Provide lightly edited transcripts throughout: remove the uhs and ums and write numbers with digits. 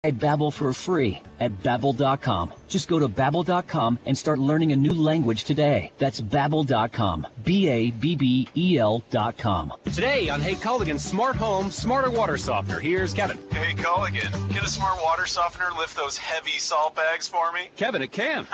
Babbel for free at Babbel.com. Just go to Babbel.com and start learning a new language today. That's Babbel.com. Babbel.com. Today on Hey Culligan's Smart Home, Smarter Water Softener, here's Kevin. Hey Culligan, can a smart water softener lift those heavy salt bags for me? Kevin, it can.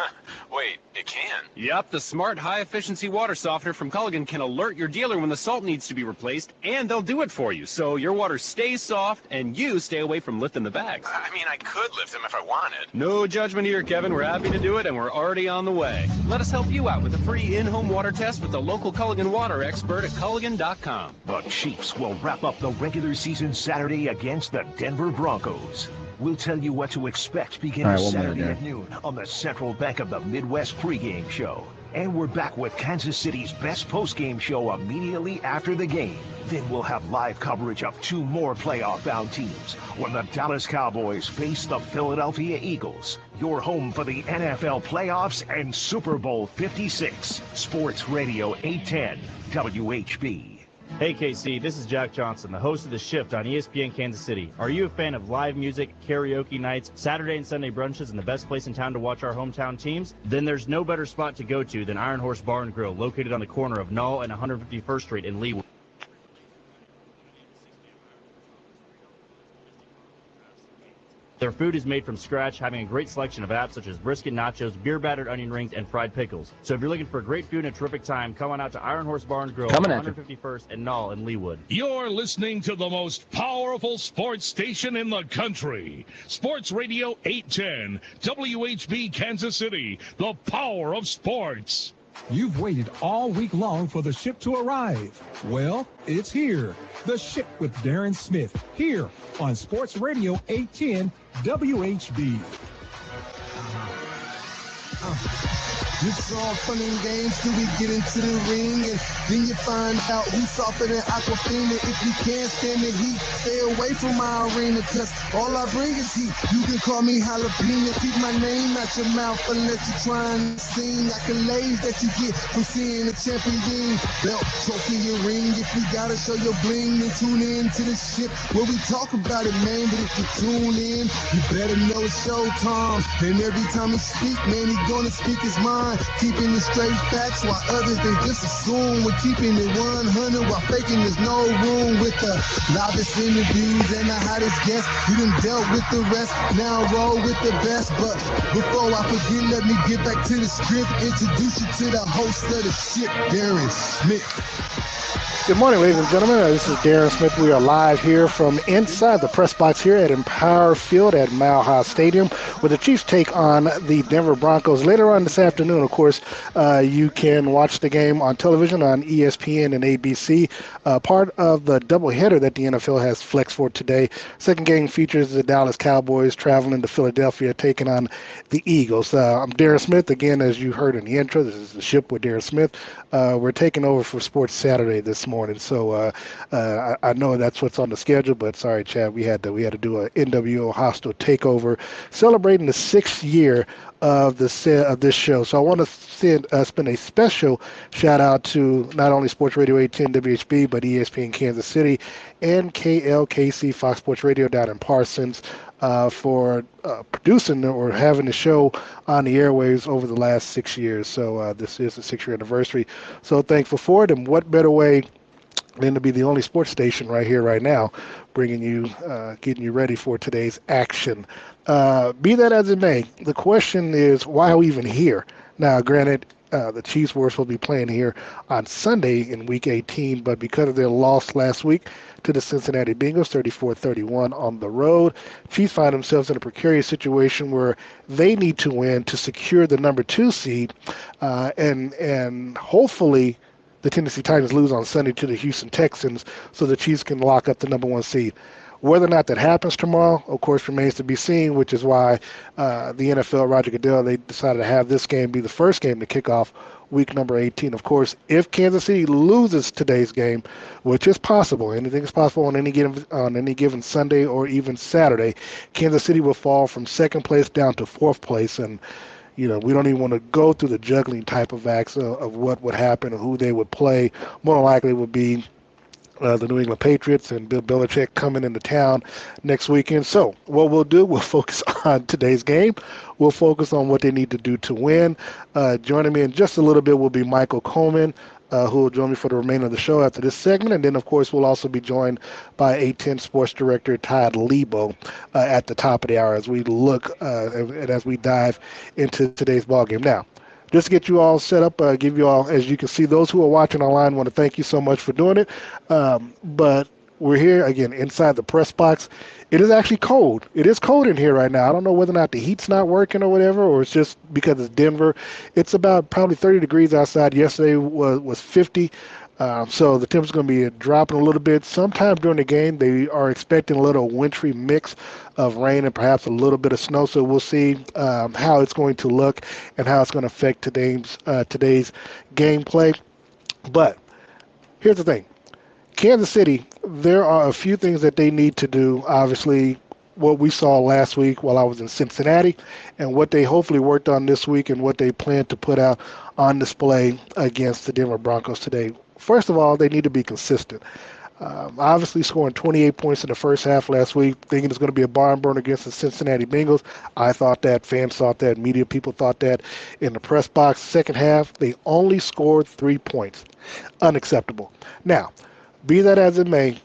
Wait, it can? Yep, the smart high-efficiency water softener from Culligan can alert your dealer when the salt needs to be replaced, and they'll do it for you, so your water stays soft and you stay away from lifting the bags. I mean, I could lift them if I wanted. No judgment here, Kevin. We're happy to do it, and we're already on the way. Let us help you out with a free in-home water test with the local Culligan water expert at Culligan.com. The Chiefs will wrap up the regular season Saturday against the Denver Broncos. We'll tell you what to expect beginning Saturday at noon on the Central Bank of the Midwest pregame show. And we're back with Kansas City's best postgame show immediately after the game. Then we'll have live coverage of two more playoff-bound teams when the Dallas Cowboys face the Philadelphia Eagles. Your home for the NFL playoffs and Super Bowl 56. Sports Radio 810 WHB. Hey KC, this is Jack Johnson, the host of The Shift on ESPN Kansas City. Are you a fan of live music, karaoke nights, Saturday and Sunday brunches, and the best place in town to watch our hometown teams? Then there's no better spot to go to than Iron Horse Bar and Grill, located on the corner of Null and 151st Street in Leawood. Their food is made from scratch, having a great selection of apps such as brisket nachos, beer-battered onion rings, and fried pickles. So if you're looking for great food and a terrific time, come on out to Iron Horse Bar and Grill on 151st and Null in Leawood. You're listening to the most powerful sports station in the country. Sports Radio 810, WHB Kansas City, the power of sports. You've waited all week long for the ship to arrive. Well, it's here. The Ship with Darren Smith, here on Sports Radio 810 WHB. It's all fun and games till we get into the ring, and then you find out who's softer than Aquafina. If you can't stand the heat, stay away from my arena, cause all I bring is heat. You can call me jalapeno, keep my name out your mouth unless you're trying to sing accolades that you get from seeing a champion belt, trophy, your ring. If you gotta show your bling, then tune in to the Ship where we talk about it, man. But if you tune in, you better know it's showtime. And every time he speak, man, he gonna speak his mind. Keeping the straight facts while others they just assume we're keeping it 100 while faking there's no room. With the loudest interviews and the hottest guests, you done dealt with the rest, now roll with the best. But before I forget, let me get back to the script, introduce you to the host of the Ship, Darren Smith. Good morning, ladies and gentlemen. This is Darren Smith. We are live here from inside the press box here at Empower Field at Mile High Stadium, where the Chiefs take on the Denver Broncos. Later on this afternoon, of course, you can watch the game on television on ESPN and ABC. Part of the doubleheader that the NFL has flexed for today. Second game features the Dallas Cowboys traveling to Philadelphia, taking on the Eagles. I'm Darren Smith. Again, as you heard in the intro, this is the Ship with Darren Smith. We're taking over for Sports Saturday this morning. So I know that's what's on the schedule, but sorry, Chad, we had to do an NWO hostile takeover, celebrating the 6th year of this show. So I want to spend a special shout out to not only Sports Radio 810 WHB, but ESPN Kansas City and KLKC Fox Sports Radio down in Parsons for producing or having the show on the airwaves over the last 6 years. So this is the 6-year anniversary. So thankful for it, and what better way than to be the only sports station right here, right now, bringing you, getting you ready for today's action. Be that as it may, the question is, why are we even here? Now, granted, the Chiefs were supposed to be playing here on Sunday in Week 18, but because of their loss last week to the Cincinnati Bengals, 34-31 on the road, Chiefs find themselves in a precarious situation where they need to win to secure the number 2 seed, and hopefully the Tennessee Titans lose on Sunday to the Houston Texans so the Chiefs can lock up the number 1 seed. Whether or not that happens tomorrow, of course, remains to be seen, which is why the NFL, Roger Goodell, they decided to have this game be the first game to kick off week number 18. Of course, if Kansas City loses today's game, which is possible, anything is possible on any given Sunday or even Saturday, Kansas City will fall from 2nd place down to 4th place. And we don't even want to go through the juggling type of acts of what would happen or who they would play. More than likely would be the New England Patriots and Bill Belichick coming into town next weekend. So what we'll do, we'll focus on today's game. We'll focus on what they need to do to win. Joining me in just a little bit will be Michael Coleman, who will join me for the remainder of the show after this segment. And then, of course, we'll also be joined by A10 Sports Director Todd Leabo at the top of the hour as we look and as we dive into today's ballgame. Now, just to get you all set up, give you all, as you can see, those who are watching online want to thank you so much for doing it. But we're here, again, inside the press box. It is actually cold. It is cold in here right now. I don't know whether or not the heat's not working or whatever, or it's just because it's Denver. It's about probably 30 degrees outside. Yesterday was 50. So the temperature's going to be dropping a little bit. Sometime during the game, they are expecting a little wintry mix of rain and perhaps a little bit of snow. So we'll see how it's going to look and how it's going to affect today's gameplay. But here's the thing. Kansas City, there are a few things that they need to do. Obviously, what we saw last week while I was in Cincinnati and what they hopefully worked on this week and what they plan to put out on display against the Denver Broncos today. First of all, they need to be consistent. Obviously scoring 28 points in the first half last week, thinking it's going to be a barn burner against the Cincinnati Bengals. I thought that, fans thought that, media people thought that in the press box. Second half, they only scored 3 points. Unacceptable. Now, be that as it may,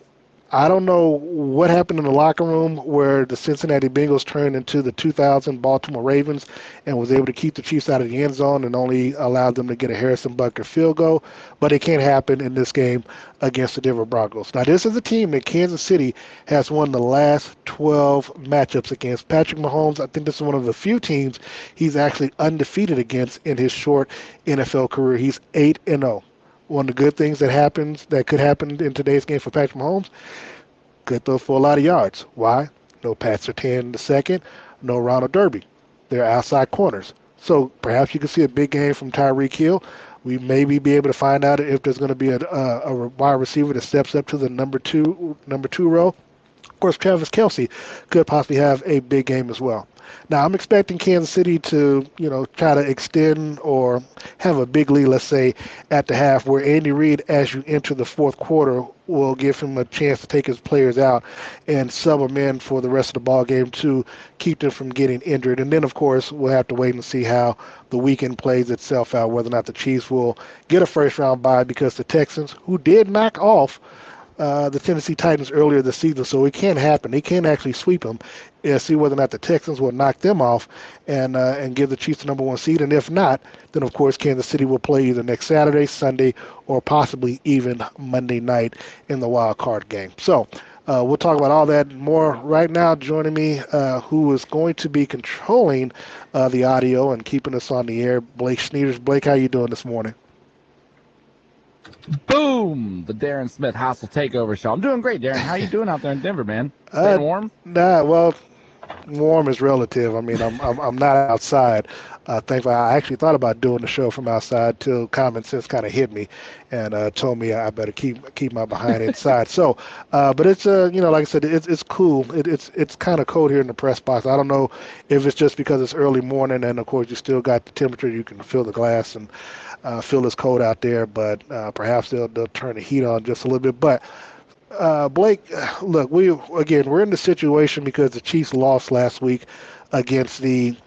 I don't know what happened in the locker room where the Cincinnati Bengals turned into the 2000 Baltimore Ravens and was able to keep the Chiefs out of the end zone and only allowed them to get a Harrison Butker field goal. But it can't happen in this game against the Denver Broncos. Now, this is a team that Kansas City has won the last 12 matchups against. Patrick Mahomes, I think this is one of the few teams he's actually undefeated against in his short NFL career. He's 8-0. One of the good things that could happen in today's game for Patrick Mahomes, could throw for a lot of yards. Why? No Pat Surtain II, no Ronald Derby. They're outside corners. So perhaps you can see a big game from Tyreek Hill. We maybe be able to find out if there's going to be a wide receiver that steps up to the number two role. Of course, Travis Kelce could possibly have a big game as well. Now, I'm expecting Kansas City to, try to extend or have a big lead, let's say, at the half, where Andy Reid, as you enter the fourth quarter, will give him a chance to take his players out and sub them in for the rest of the ball game to keep them from getting injured. And then, of course, we'll have to wait and see how the weekend plays itself out, whether or not the Chiefs will get a first-round bye, because the Texans, who did knock off the Tennessee Titans earlier this season, so it can't happen. They can't actually sweep them. See whether or not the Texans will knock them off and give the Chiefs the number one seed. And if not, then of course Kansas City will play either next Saturday, Sunday, or possibly even Monday night in the wild card game. So we'll talk about all that and more right now. Joining me, who is going to be controlling the audio and keeping us on the air, Blake Schneiders. Blake, how you doing this morning? Boom! The Darren Smith Hostile Takeover Show. I'm doing great, Darren. How you doing out there in Denver, man? Staying warm? Nah, well, warm is relative. I mean, I'm not outside. Thankfully, I actually thought about doing the show from outside till common sense kind of hit me and told me I better keep my behind inside. So, but it's like I said, it's cool. It's kind of cold here in the press box. I don't know if it's just because it's early morning and of course you still got the temperature. You can feel the glass and feel it's cold out there. But perhaps they'll turn the heat on just a little bit. But Blake, look, we're in the situation because the Chiefs lost last week against the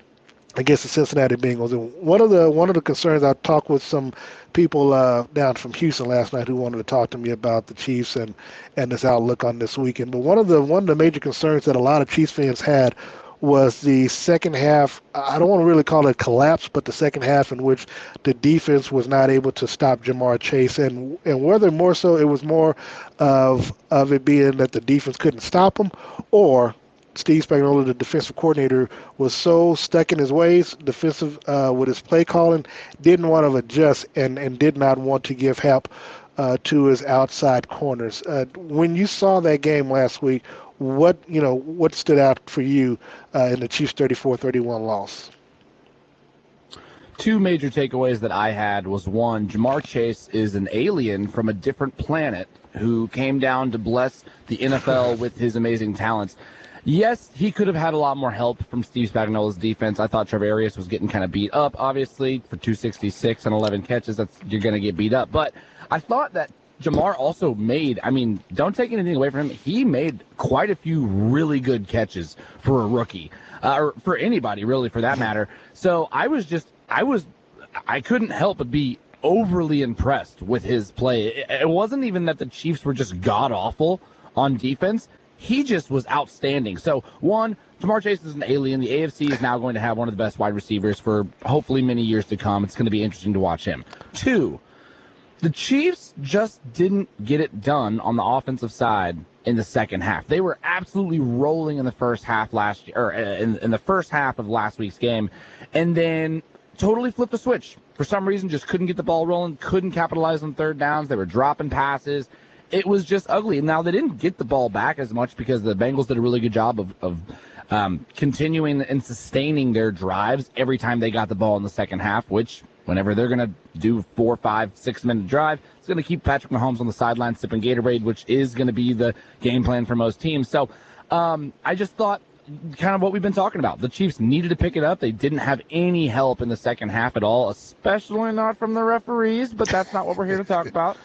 Cincinnati Bengals. And one of the concerns, I talked with some people down from Houston last night who wanted to talk to me about the Chiefs and this outlook on this weekend. But one of the major concerns that a lot of Chiefs fans had was the second half. I don't want to really call it collapse, but the second half in which the defense was not able to stop Jamar Chase, and whether more so it was more of it being that the defense couldn't stop him, or Steve Spagnolo, the defensive coordinator, was so stuck in his ways, defensive with his play calling, didn't want to adjust and did not want to give help to his outside corners. When you saw that game last week, what stood out for you in the Chiefs' 34-31 loss? Two major takeaways that I had was, one, Jamar Chase is an alien from a different planet who came down to bless the NFL with his amazing talents. Yes, he could have had a lot more help from Steve Spagnuolo's defense. I thought Trevor Arias was getting kind of beat up, obviously, for 266 and 11 catches. You're going to get beat up. But I thought that Jamar also made, I mean, don't take anything away from him. He made quite a few really good catches for a rookie, or for anybody really for that matter. So I couldn't help but be overly impressed with his play. It wasn't even that the Chiefs were just god-awful on defense. He just was outstanding. So, one, Jamar Chase is an alien. The AFC is now going to have one of the best wide receivers for hopefully many years to come. It's going to be interesting to watch him. Two, the Chiefs just didn't get it done on the offensive side in the second half. They were absolutely rolling in the first half last year, or in the first half of last week's game, and then totally flipped the switch. For some reason, just couldn't get the ball rolling, couldn't capitalize on third downs. They were dropping passes. It was just ugly. Now, they didn't get the ball back as much because the Bengals did a really good job of continuing and sustaining their drives every time they got the ball in the second half, which whenever they're going to do 4, 5, 6-minute drive, it's going to keep Patrick Mahomes on the sideline sipping Gatorade, which is going to be the game plan for most teams. So I just thought kind of what we've been talking about. The Chiefs needed to pick it up. They didn't have any help in the second half at all, especially not from the referees, but that's not what we're here to talk about.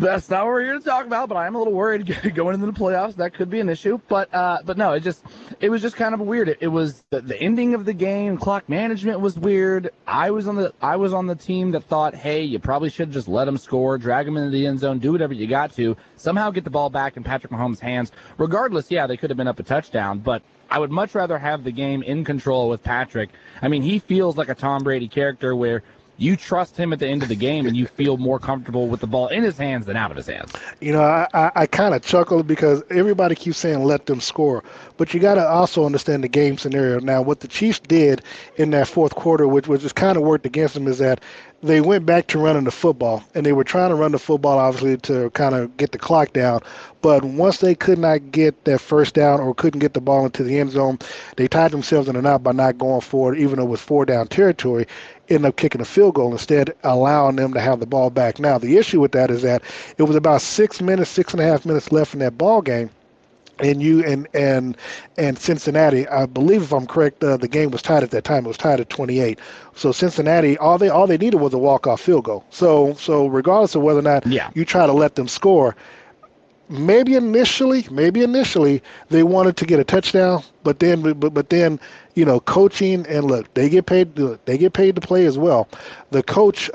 That's not what we're here to talk about, but I am a little worried going into the playoffs. That could be an issue. But no, it was just kind of weird. It was the ending of the game. Clock management was weird. I was on the team that thought, hey, you probably should just let them score, drag them into the end zone, do whatever you got to, somehow get the ball back in Patrick Mahomes' hands. Regardless, yeah, they could have been up a touchdown, but I would much rather have the game in control with Patrick. I mean, he feels like a Tom Brady character where you trust him at the end of the game and you feel more comfortable with the ball in his hands than out of his hands. You know, I kind of chuckle because everybody keeps saying let them score. But you got to also understand the game scenario. Now, what the Chiefs did in that fourth quarter, which just kind of worked against them, is that they went back to running the football. And they were trying to run the football, obviously, to kind of get the clock down. But once they could not get that first down or couldn't get the ball into the end zone, they tied themselves in a knot by not going forward, even though it was 4-down territory. Ended up kicking a field goal instead, allowing them to have the ball back. Now, the issue with that is that it was about 6.5 minutes left in that ball game, and Cincinnati, I believe if I'm correct, the game was tied at that time. It was tied at 28. So Cincinnati, all they needed was a walk-off field goal. So regardless of whether or not you try to let them score, maybe initially they wanted to get a touchdown, but then you know, coaching and look, they get paid to play as well. The coach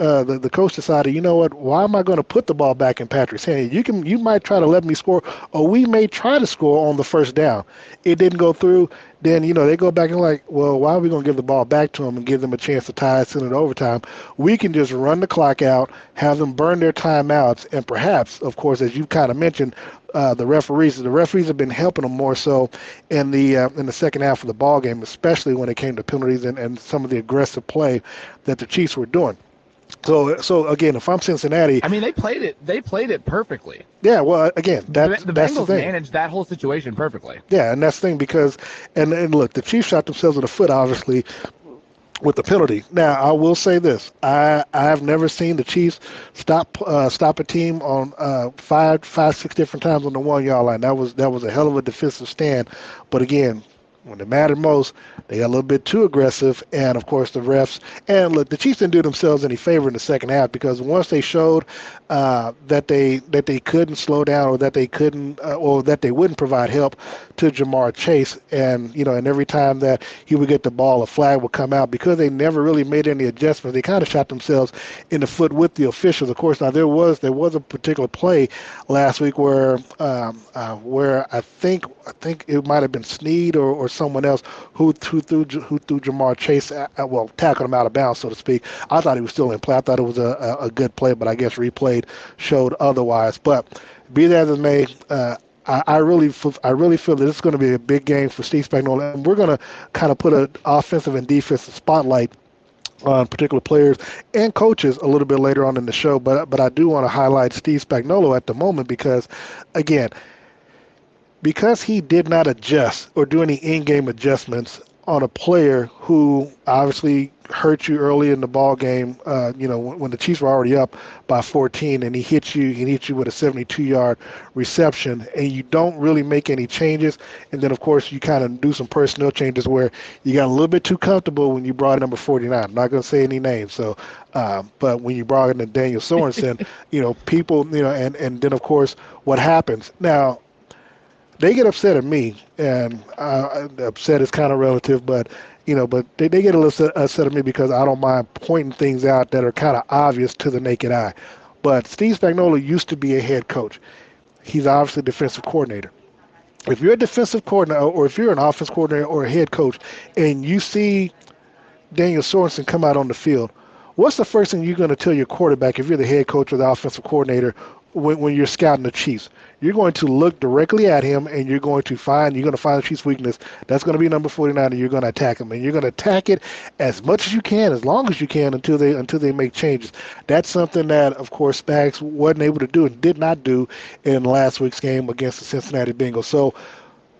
decided, you know what, why am I going to put the ball back in Patrick's hand? You might try to let me score, or we may try to score on the first down. It didn't go through. Then, you know, they go back and like, well, why are we going to give the ball back to them and give them a chance to tie it, send it overtime? We can just run the clock out, have them burn their timeouts, and perhaps, of course, as you kind of mentioned, the referees have been helping them more so in the second half of the ball game, especially when it came to penalties and some of the aggressive play that the Chiefs were doing. So again, if I'm Cincinnati, I mean, they played it perfectly. Yeah, well, again, that's the that's Bengals the thing. managed that whole situation perfectly. Yeah, and that's the thing because, and look, the Chiefs shot themselves in the foot, obviously, with the penalty. Now, I will say this: I've never seen the Chiefs stop a team on 5, 6 different times on the 1-yard line. That was a hell of a defensive stand. But again, when it mattered most, they got a little bit too aggressive, and of course the refs. And look, the Chiefs didn't do themselves any favor in the second half because once they showed that they couldn't slow down, or that they couldn't, or that they wouldn't provide help to Jamar Chase, and you know, and every time that he would get the ball, a flag would come out because they never really made any adjustments. They kind of shot themselves in the foot with the officials. Of course, now there was a particular play last week where I think it might have been Snead or someone else who threw Jamar Chase, tackled him out of bounds, so to speak. I thought he was still in play. I thought it was a good play, but I guess replayed showed otherwise. But be that as it may, I really feel that this is going to be a big game for Steve Spagnolo, and we're going to kind of put an offensive and defensive spotlight on particular players and coaches a little bit later on in the show. But I do want to highlight Steve Spagnolo at the moment because, again, because he did not adjust or do any in-game adjustments on a player who obviously hurt you early in the ball game, when the Chiefs were already up by 14, and he hit you with a 72-yard reception, and you don't really make any changes. And then, of course, you kind of do some personnel changes where you got a little bit too comfortable when you brought in number 49. I'm not going to say any names. So, but when you brought in Daniel Sorensen, people, and then, of course, what happens now? They get upset at me, and upset is kind of relative, but they get a little upset at me because I don't mind pointing things out that are kind of obvious to the naked eye. But Steve Spagnolo used to be a head coach. He's obviously a defensive coordinator. If you're a defensive coordinator, or if you're an offense coordinator or a head coach, and you see Daniel Sorensen come out on the field, what's the first thing you're going to tell your quarterback if you're the head coach or the offensive coordinator when you're scouting the Chiefs? You're going to look directly at him, and you're going to find the Chiefs' weakness. That's going to be number 49, and you're going to attack him. And you're going to attack it as much as you can, as long as you can, until they make changes. That's something that, of course, Spags wasn't able to do and did not do in last week's game against the Cincinnati Bengals. So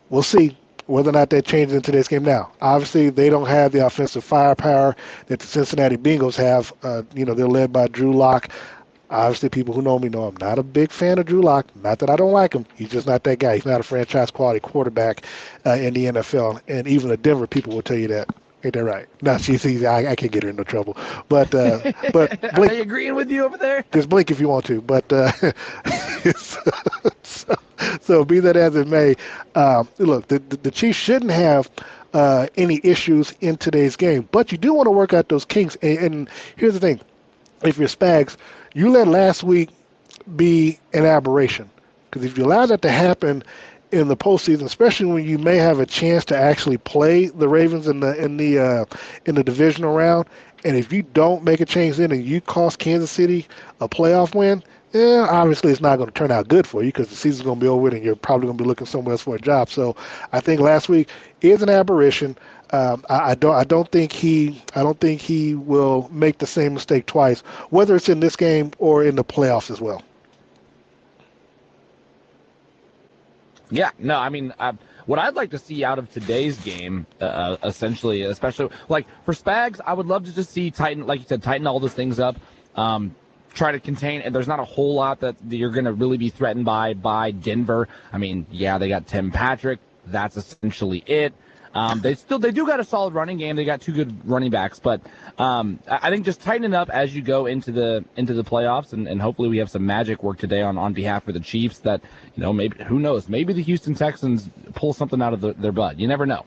we'll see whether or not that changes in today's game. Now, obviously, they don't have the offensive firepower that the Cincinnati Bengals have. They're led by Drew Lock. Obviously, people who know me know I'm not a big fan of Drew Lock. Not that I don't like him. He's just not that guy. He's not a franchise-quality quarterback in the NFL. And even the Denver people will tell you that. Ain't that right? No, I can't get her in no trouble. But Blink, are they agreeing with you over there? Just blink if you want to. But so be that as it may, look, the Chiefs shouldn't have any issues in today's game. But you do want to work out those kinks. And here's the thing. If you're Spags, you let last week be an aberration, because if you allow that to happen in the postseason, especially when you may have a chance to actually play the Ravens in the divisional round, and if you don't make a change then and you cost Kansas City a playoff win, obviously it's not going to turn out good for you, because the season's going to be over with and you're probably going to be looking somewhere else for a job. So I think last week is an aberration. I don't think he will make the same mistake twice, whether it's in this game or in the playoffs as well. Yeah, no, I mean, what I'd like to see out of today's game, essentially, especially like for Spags, I would love to just see tighten all those things up, try to contain, and there's not a whole lot that you're going to really be threatened by Denver. I mean, yeah, they got Tim Patrick. That's essentially it. They do got a solid running game. They got two good running backs, but I think just tighten up as you go into the playoffs, and hopefully we have some magic work today on behalf of the Chiefs. That maybe, who knows, maybe the Houston Texans pull something out of their butt. You never know.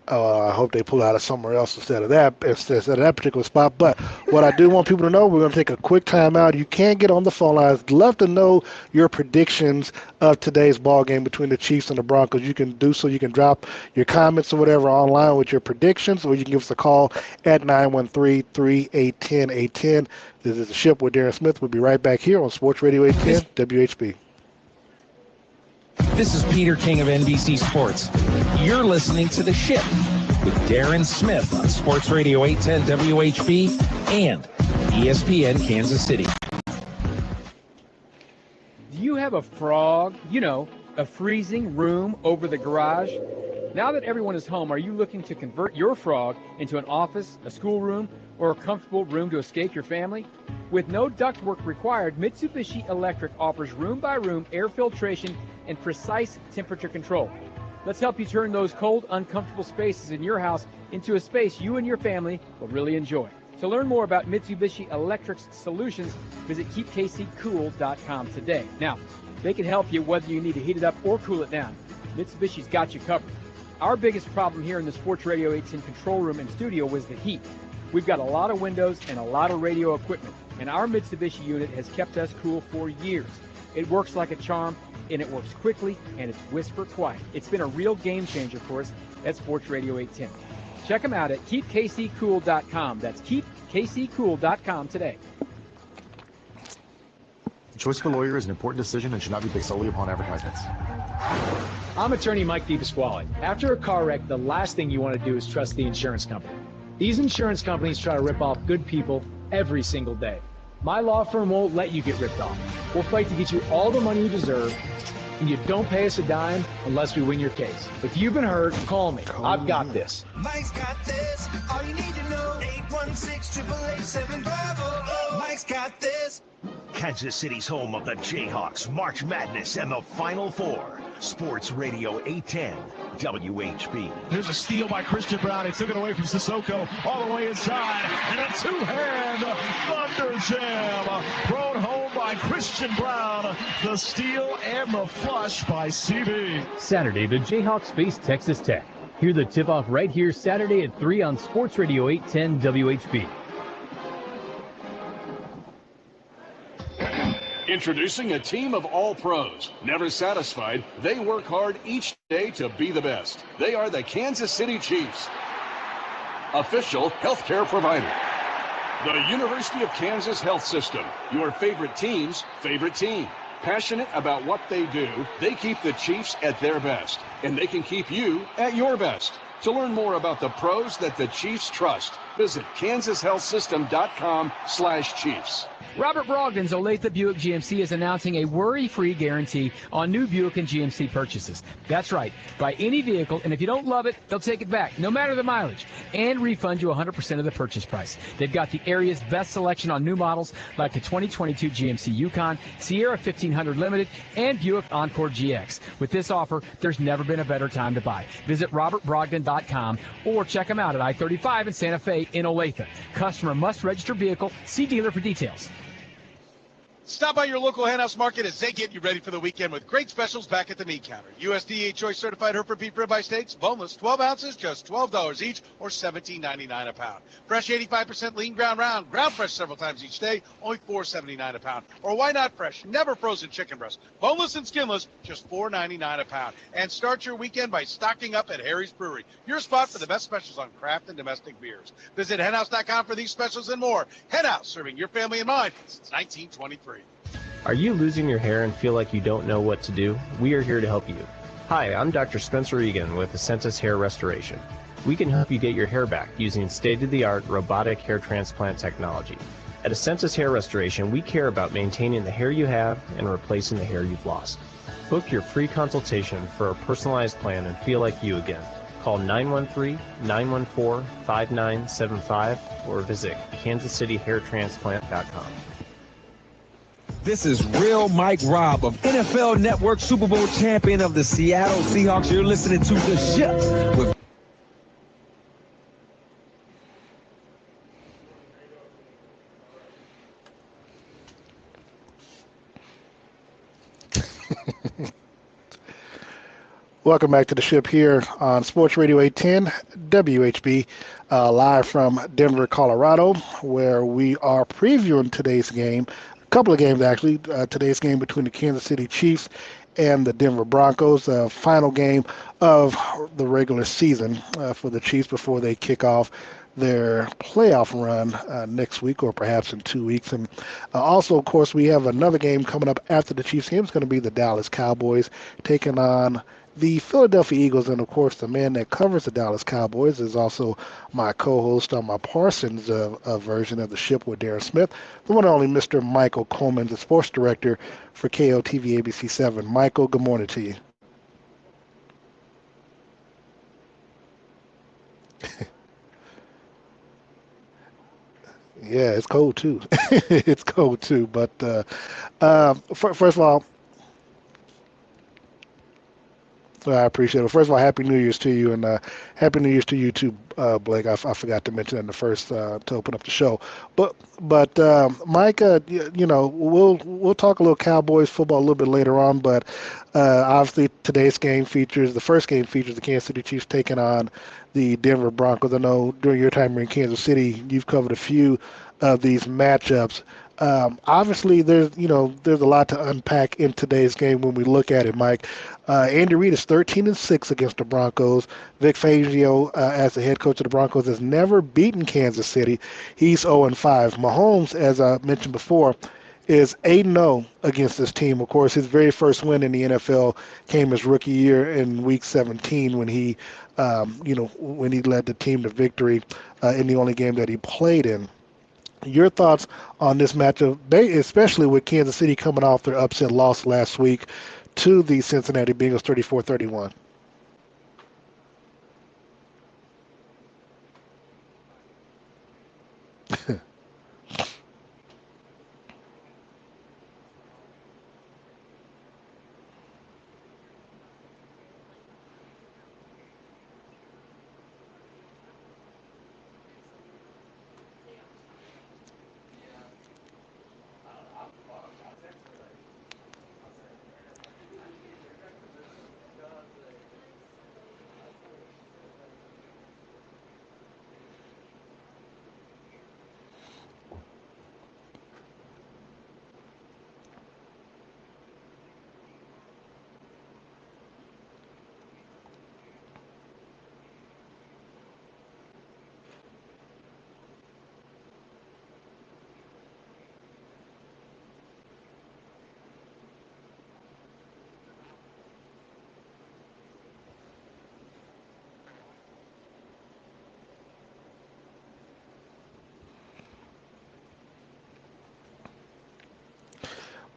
I hope they pull out of somewhere else instead of that particular spot. But what I do want people to know, we're going to take a quick time out. You can get on the phone lines. Love to know your predictions of today's ball game between the Chiefs and the Broncos. You can do so. You can drop your comments or whatever online with your predictions, or you can give us a call at 913-381-0810. This is The Ship with Darren Smith. We'll be right back here on Sports Radio 810 WHB. This is Peter King of NBC Sports. You're listening to The Ship with Darren Smith on Sports Radio 810 WHB and ESPN Kansas City. Do you have a frog, a freezing room over the garage? Now that everyone is home, are you looking to convert your frog into an office, a schoolroom, or a comfortable room to escape your family? With no ductwork required, Mitsubishi Electric offers room-by-room air filtration and precise temperature control. Let's help you turn those cold, uncomfortable spaces in your house into a space you and your family will really enjoy. To learn more about Mitsubishi Electric's solutions, visit keepkccool.com today. Now, they can help you whether you need to heat it up or cool it down. Mitsubishi's got you covered. Our biggest problem here in the Sports Radio 810 control room and studio was the heat. We've got a lot of windows and a lot of radio equipment, and our Mitsubishi unit has kept us cool for years. It works like a charm, and it works quickly, and it's whisper quiet. It's been a real game changer for us at Sports Radio 810. Check them out at keepkccool.com. That's keepkccool.com today. The choice of a lawyer is an important decision and should not be based solely upon advertisements. I'm attorney Mike DePasquale. After a car wreck, the last thing you want to do is trust the insurance company. These insurance companies try to rip off good people every single day. My law firm won't let you get ripped off. We'll fight to get you all the money you deserve and you don't pay us a dime unless we win your case. If you've been hurt, call me. I've got this. Mike's got this. All you need to know, 816-888-7500. Mike's got this. Kansas City's home of the Jayhawks, March Madness, and the Final Four. Sports Radio 810, WHB. There's a steal by Christian Brown. He took it away from Sissoko all the way inside. And a two-hand thunder jam thrown home by Christian Brown. The steal and the flush by CB. Saturday, the Jayhawks face Texas Tech. Hear the tip-off right here Saturday at 3 on Sports Radio 810 WHB. Introducing a team of all pros. Never satisfied, they work hard each day to be the best. They are the Kansas City Chiefs, official healthcare provider. The University of Kansas Health System, your favorite team's favorite team. Passionate about what they do, they keep the Chiefs at their best, and they can keep you at your best. To learn more about the pros that the Chiefs trust, visit kansashealthsystem.com/Chiefs. Robert Brogdon's Olathe Buick GMC is announcing a worry-free guarantee on new Buick and GMC purchases. That's right. Buy any vehicle, and if you don't love it, they'll take it back, no matter the mileage, and refund you 100% of the purchase price. They've got the area's best selection on new models like the 2022 GMC Yukon, Sierra 1500 Limited, and Buick Encore GX. With this offer, there's never been a better time to buy. Visit robertbrogdon.com or check them out at I-35 in Santa Fe in Olathe. Customer must register vehicle. See dealer for details. Stop by your local henhouse market as they get you ready for the weekend with great specials back at the meat counter. USDA Choice Certified Hereford Beef Ribeye Steaks, boneless, 12 ounces, just $12 each, or $17.99 a pound. Fresh 85% lean ground round, ground fresh several times each day, only $4.79 a pound. Or why not fresh, never frozen chicken breast, boneless and skinless, just $4.99 a pound. And start your weekend by stocking up at Harry's Brewery, your spot for the best specials on craft and domestic beers. Visit henhouse.com for these specials and more. Henhouse, serving your family in mind since 1923. Are you losing your hair and feel like you don't know what to do? We are here to help you. Hi, I'm Dr. Spencer Egan with the Census Hair Restoration. We can help you get your hair back using state-of-the-art robotic hair transplant technology. At a Census Hair Restoration, we care about maintaining the hair you have and replacing the hair you've lost. Book your free consultation for a personalized plan and feel like you again. Call 913-914-5975 or visit kansascityhairtransplant.com. This is Real Mike Robb of NFL Network Super Bowl champion of the Seattle Seahawks. You're listening to The Shift with Welcome back to The Ship here on Sports Radio 810 WHB, live from Denver, Colorado, where we are previewing today's game. Couple of games actually. Today's game between the Kansas City Chiefs and the Denver Broncos, the final game of the regular season for the Chiefs before they kick off their playoff run next week or perhaps in 2 weeks. And also, of course, we have another game coming up after the Chiefs game. It's going to be the Dallas Cowboys taking on the Philadelphia Eagles. And, of course, the man that covers the Dallas Cowboys is also my co-host on my Parsons version of The Ship with Darren Smith, the one and only Mr. Michael Coleman, the sports director for KOTV ABC 7. Michael, good morning to you. Yeah, it's cold too. It's cold too. But first of all, I appreciate it. First of all, Happy New Year's to you, and Happy New Year's to you too, Blake. I forgot to mention in the first to open up the show. But Mike, you know, we'll talk a little Cowboys football a little bit later on. But obviously, today's game features the first game features the Kansas City Chiefs taking on the Denver Broncos. I know during your time in Kansas City, you've covered a few of these matchups. Obviously, there's a lot to unpack in today's game when we look at it, Mike. Andy Reid is 13-6 against the Broncos. Vic Fangio, as the head coach of the Broncos, has never beaten Kansas City. He's 0-5. Mahomes, as I mentioned before, is 8-0 against this team. Of course, his very first win in the NFL came his rookie year in Week 17 when he, when he led the team to victory in the only game that he played in. Your thoughts on this matchup, especially with Kansas City coming off their upset loss last week to the Cincinnati Bengals 34-31.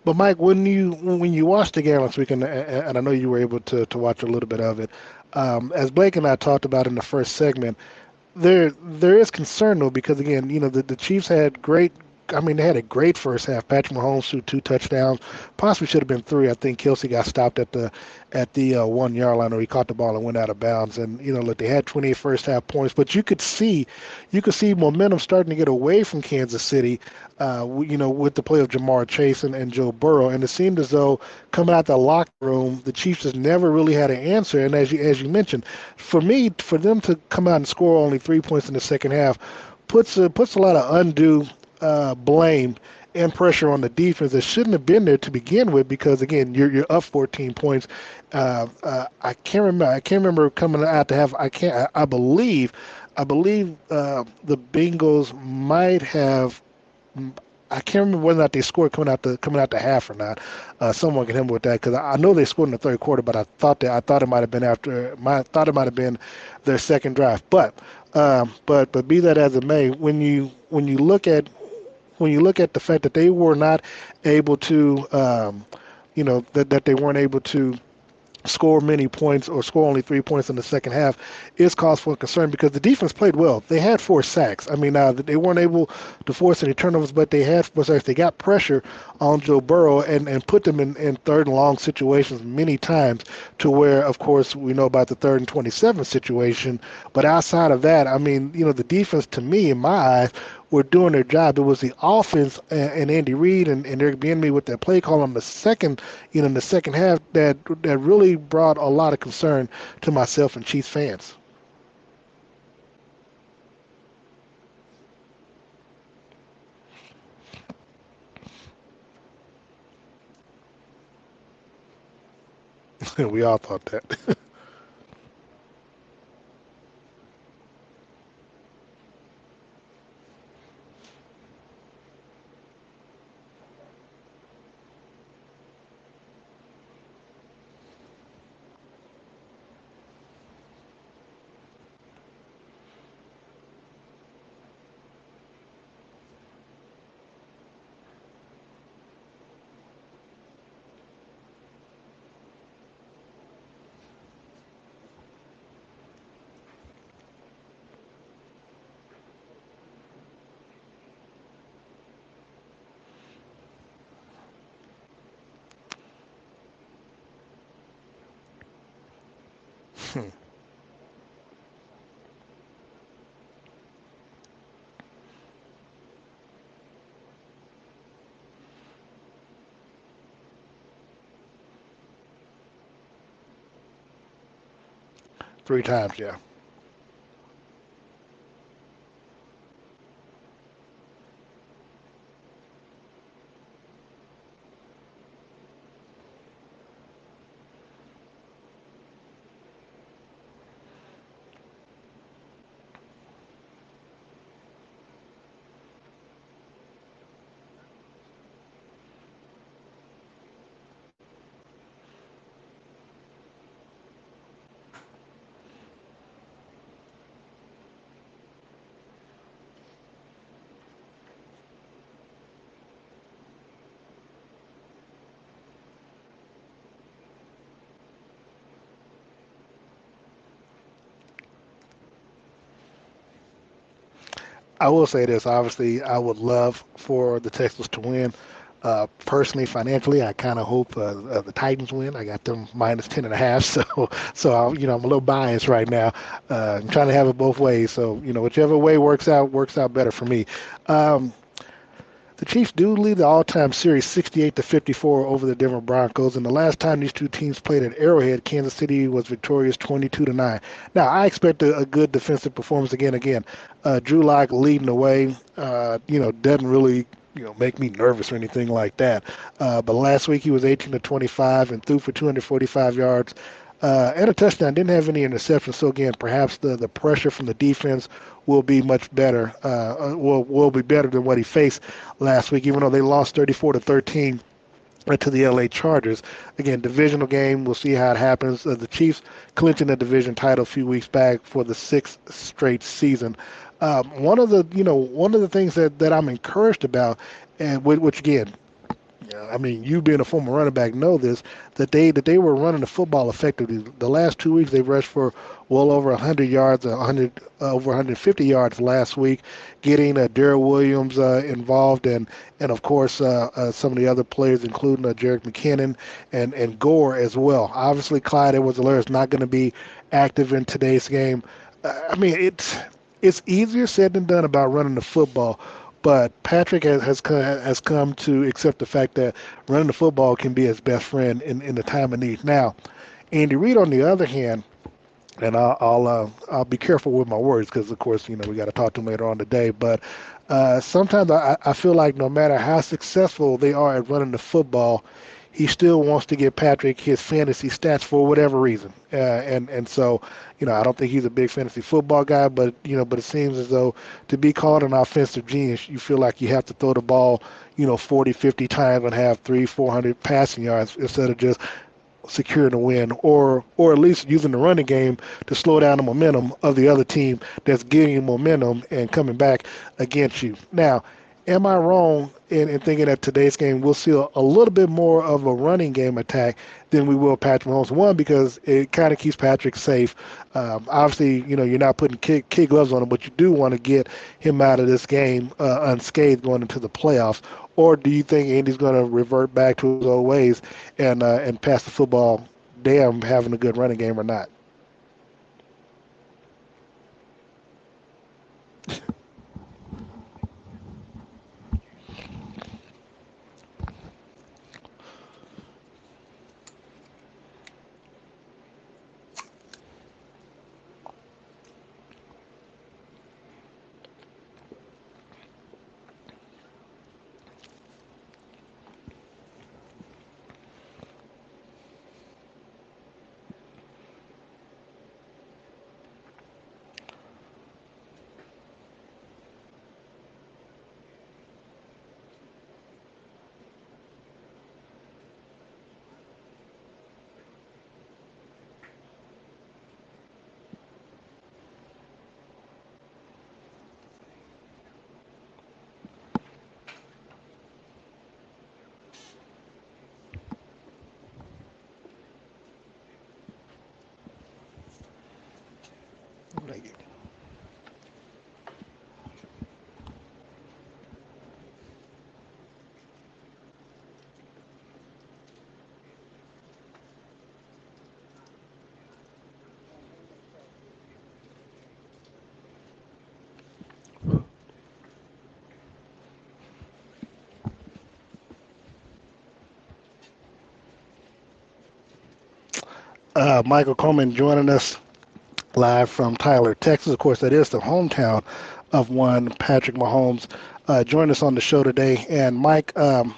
But Mike, when you watched the game last week, and I know you were able to watch a little bit of it, as Blake and I talked about in the first segment, there is concern though because again, the Chiefs had great. I mean, they had a great first half. Patrick Mahomes threw 2 touchdowns, possibly should have been 3. I think Kelsey got stopped at the 1 yard line, or he caught the ball and went out of bounds. And look, they had 28 first half points, but you could see momentum starting to get away from Kansas City. With the play of Jamar Chase and Joe Burrow, and it seemed as though coming out the locker room, the Chiefs just never really had an answer. And as you mentioned, for them to come out and score only 3 points in the second half puts a lot of undue blame and pressure on the defense that shouldn't have been there to begin with. Because again, you're up 14 points. I can't remember coming out to have. I believe the Bengals might have. I can't remember whether or not they scored coming out the half or not. Someone can help me with that because I know they scored in the third quarter, but I thought it might have been thought it might have been their second drive. But be that as it may, when you look at the fact that they were not able to, that they weren't able to score many points or score only 3 points in the second half is cause for concern because the defense played well. They had 4 sacks. I mean, they weren't able to force any turnovers, but they had 4 sacks. They got pressure on Joe Burrow and put them in third and long situations many times to where, of course, we know about the 3rd and 27 situation. But outside of that, I mean, the defense, to me, in my eyes, were doing their job. It was the offense and Andy Reid and Eric Bieniemy with that play call in the second half that really brought a lot of concern to myself and Chiefs fans. We all thought that. Hmm. Three times, yeah. I will say this. Obviously, I would love for the Texans to win. Personally, financially, I kind of hope the Titans win. I got them minus 10.5, so I'm a little biased right now. I'm trying to have it both ways. So whichever way works out better for me. The Chiefs do lead the all-time series 68-54 over the Denver Broncos, and the last time these two teams played at Arrowhead, Kansas City was victorious 22-9. Now, I expect a good defensive performance again. Drew Lock leading the way, doesn't really make me nervous or anything like that. But last week he was 18-25 and threw for 245 yards and a touchdown. Didn't have any interceptions. So again, perhaps the pressure from the defense will be much better. Will be better than what he faced last week, even though they lost 34-13 to the LA Chargers. Again, divisional game. We'll see how it happens. The Chiefs clinching the division title a few weeks back for the 6th straight season. One of the things that I'm encouraged about, and which again, you being a former running back know this, that they were running the football effectively. The last 2 weeks they've rushed for well over 100 yards, over 150 yards last week, getting Darrell Williams involved and of course some of the other players, including Jerick McKinnon and Gore as well. Obviously, Clyde Edwards-Helaire is not going to be active in today's game. It's easier said than done about running the football. But Patrick has come to accept the fact that running the football can be his best friend in the time of need. Now, Andy Reid, on the other hand, and I'll be careful with my words because, of course, we got to talk to him later on today. But sometimes I feel like no matter how successful they are at running the football, he still wants to give Patrick his fantasy stats for whatever reason. And so, I don't think he's a big fantasy football guy, but it seems as though to be called an offensive genius, you feel like you have to throw the ball, 40, 50 times and have 300-400 passing yards instead of just securing a win or at least using the running game to slow down the momentum of the other team that's getting momentum and coming back against you. Now, am I wrong in thinking that today's game we'll see a little bit more of a running game attack than we will Patrick Mahomes? One, because it kind of keeps Patrick safe. Obviously, you're not putting kid gloves on him, but you do want to get him out of this game unscathed going into the playoffs. Or do you think Andy's going to revert back to his old ways and pass the football, damn having a good running game or not? Michael Coleman joining us live from Tyler, Texas. Of course, that is the hometown of one Patrick Mahomes. Join us on the show today. And Mike, and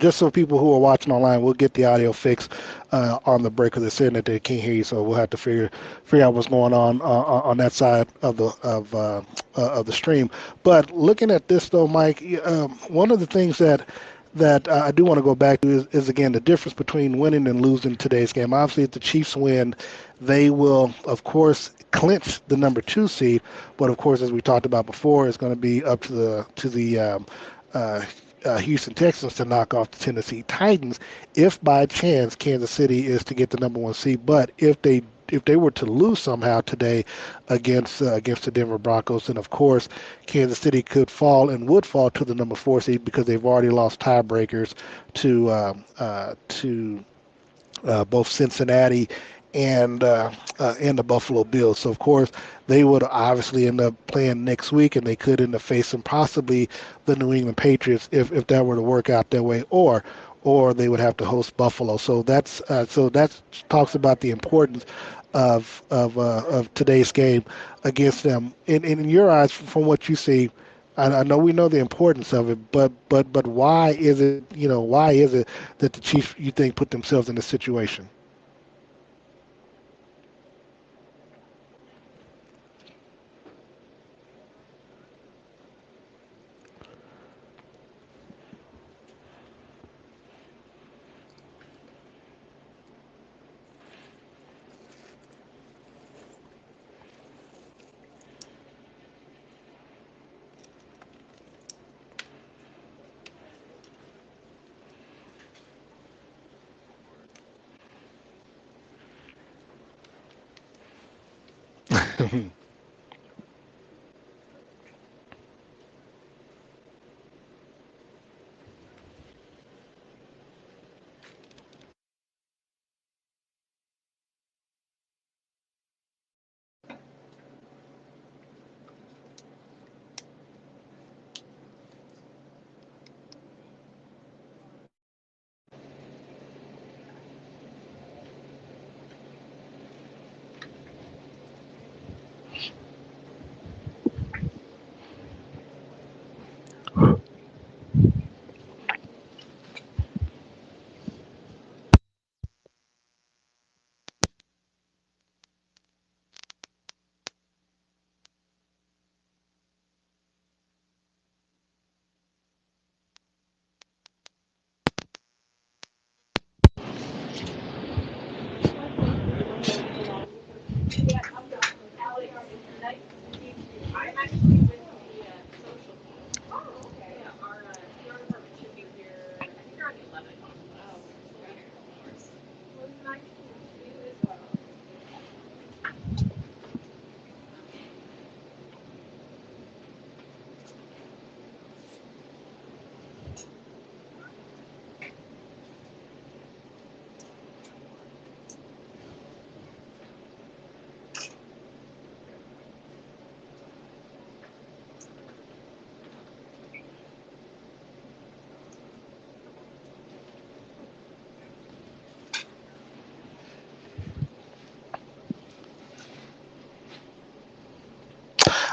just so people who are watching online, we'll get the audio fixed on the break because they're saying that they can't hear you. So we'll have to figure out what's going on that side of the stream. But looking at this though, Mike, one of the things that I do want to go back to is again the difference between winning and losing today's game. Obviously, if the Chiefs win, they will, of course, clinch the number 2 seed. But of course, as we talked about before, it's going to be up to the Houston Texans to knock off the Tennessee Titans if by chance Kansas City is to get the number 1 seed. But if they to lose somehow today against the Denver Broncos, then of course Kansas City could fall and would fall to the number 4 seed because they've already lost tiebreakers to both Cincinnati and the Buffalo Bills. So of course they would obviously end up playing next week, and they could end up facing possibly the New England Patriots if that were to work out that way, or they would have to host Buffalo. So that talks about the importance of today's game against them. In your eyes, from what you see, I know we know the importance of it, but why is it that the Chiefs, you think, put themselves in this situation?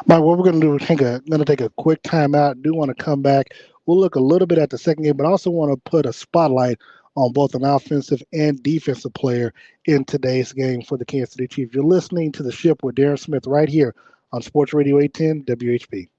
Mike, what we're going to do is take a quick timeout. Do want to come back. We'll look a little bit at the second game, but also want to put a spotlight on both an offensive and defensive player in today's game for the Kansas City Chiefs. You're listening to The Ship with Darren Smith right here on Sports Radio 810 WHB.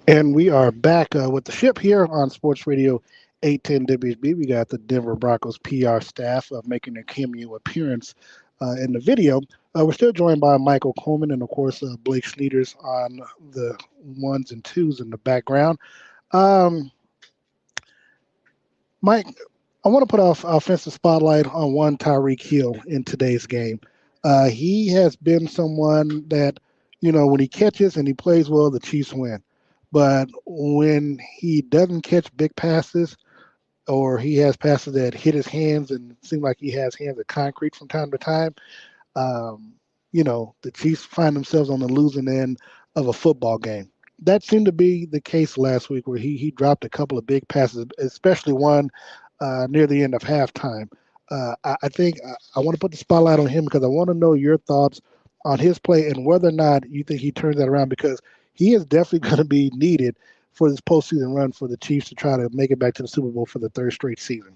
And we are back with the ship here on Sports Radio 810 WSB. We got the Denver Broncos PR staff making their cameo appearance in the video. We're still joined by Michael Coleman and, of course, Blake Sneeders on the ones and twos in the background. Mike, I want to put our offensive spotlight on one Tyreek Hill in today's game. He has been someone that, when he catches and he plays well, the Chiefs win. But when he doesn't catch big passes or he has passes that hit his hands and seem like he has hands of concrete from time to time, the Chiefs find themselves on the losing end of a football game. That seemed to be the case last week where he dropped a couple of big passes, especially one near the end of halftime. I think I want to put the spotlight on him because I want to know your thoughts on his play and whether or not you think he turns that around, because he is definitely going to be needed for this postseason run for the Chiefs to try to make it back to the Super Bowl for the third straight season.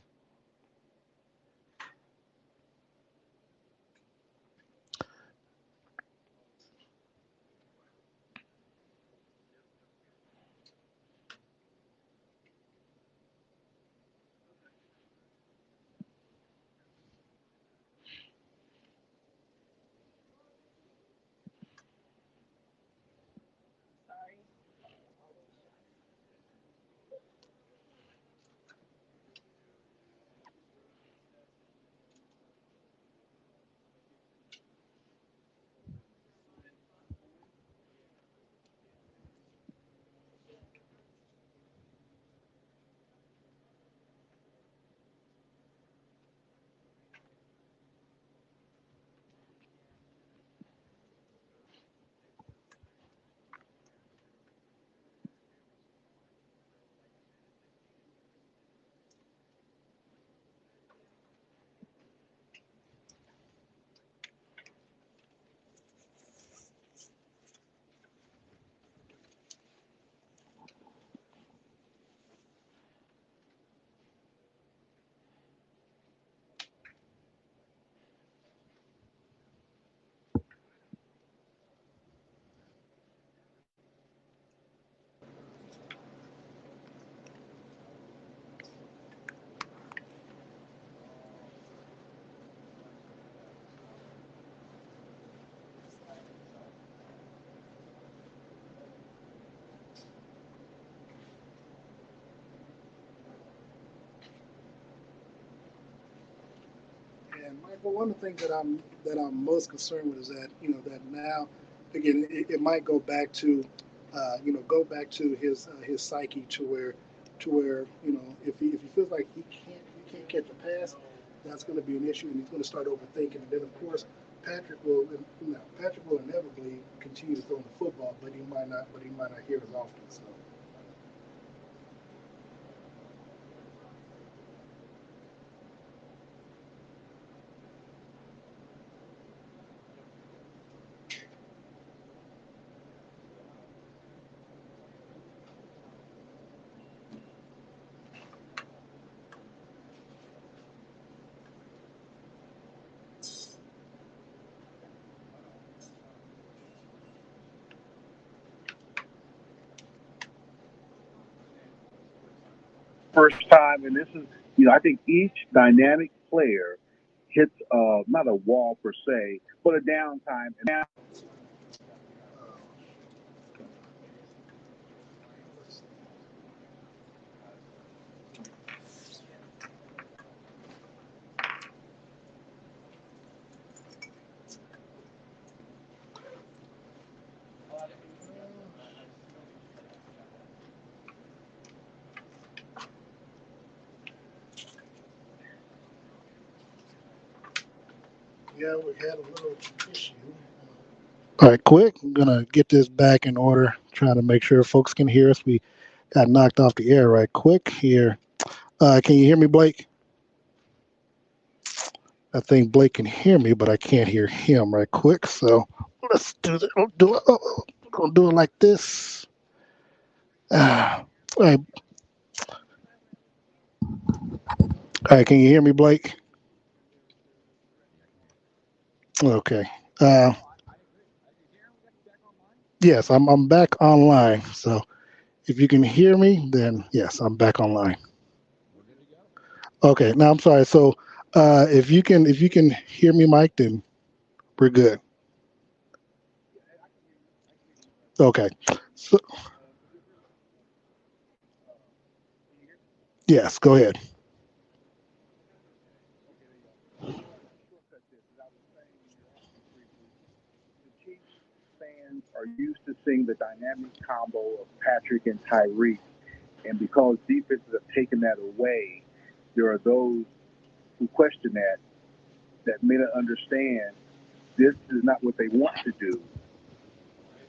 And Michael, one of the things that I'm most concerned with is that that now, again, it might go back to go back to his psyche to where if he feels like he can't catch a pass, that's going to be an issue, and he's going to start overthinking. And then of course Patrick will inevitably continue to throw the football, but he might not hear as often. So. First time, and this is, I think each dynamic player hits not a wall per se, but a downtime. And Yeah, we had a little issue. All right, quick. I'm gonna get this back in order. Trying to make sure folks can hear us. We got knocked off the air right quick here. Can you hear me, Blake? I think Blake can hear me, but I can't hear him right quick. So let's do it. Gonna do it like this. All right. All right. Can you hear me, Blake? Okay. Yes, I'm back online. So if you can hear me, then yes, I'm back online. Okay. Now I'm sorry. So if you can hear me, Mike, then we're good. Okay. So yes, go ahead. fans are used to seeing the dynamic combo of Patrick and Tyreek, and because defenses have taken that away, there are those who question that may not understand this is not what they want to do.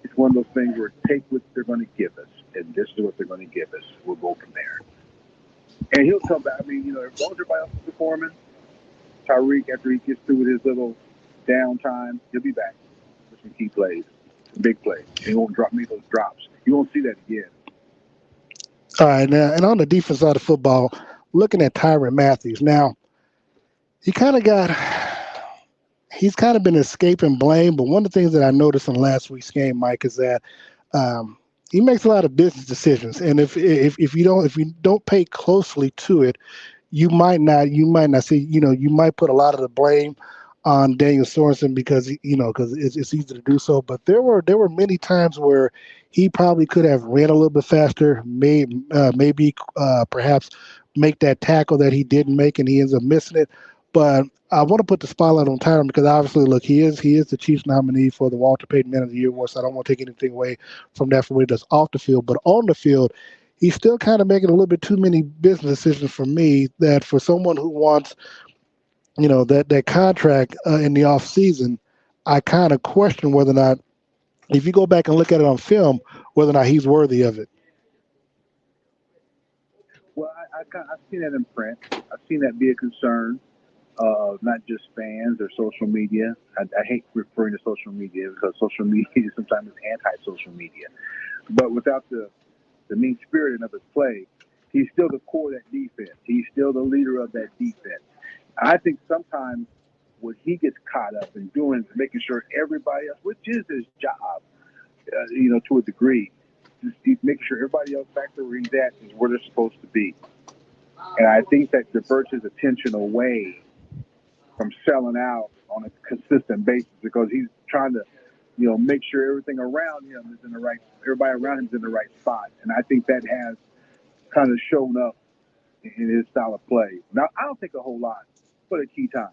It's one of those things where take what they're going to give us, and this is what they're going to give us. We'll go from there. And he'll come back. I mean, as long as everybody else is performing, Tyreek, after he gets through with his little downtime, he'll be back with some key plays, some big plays. And he won't drop me those drops. You won't see that again. All right. Now, and on the defense side of football, looking at Tyrant Matthews. Now, he's kind of been escaping blame, but one of the things that I noticed in last week's game, Mike, is that he makes a lot of business decisions, and if you don't pay closely to it, you might not see, you might put a lot of the blame on Daniel Sorensen because it's easy to do so. But there were many times where he probably could have ran a little bit faster, maybe perhaps make that tackle that he didn't make, and he ends up missing it. But I want to put the spotlight on Tyron because obviously, look, he is the Chiefs nominee for the Walter Payton Man of the Year award. So I don't want to take anything away from that for what he does off the field, but on the field, he's still kind of making a little bit too many business decisions for me. That for someone who wants, that contract in the off season, I kind of question whether or not, if you go back and look at it on film, whether or not he's worthy of it. Well, I've seen that in print. I've seen that be a concern. Not just fans or social media. I hate referring to social media because social media sometimes is anti-social media. But without the mean spirit of his play, he's still the core of that defense. He's still the leader of that defense. I think sometimes what he gets caught up in doing is making sure everybody else, which is his job, to a degree, he's making sure everybody else back there where he's at is where they're supposed to be. And I think that diverts his attention away from selling out on a consistent basis because he's trying to, make sure everything around him is in the right, everybody around him is in the right spot. And I think that has kind of shown up in his style of play. Now, I don't think a whole lot, but at key times.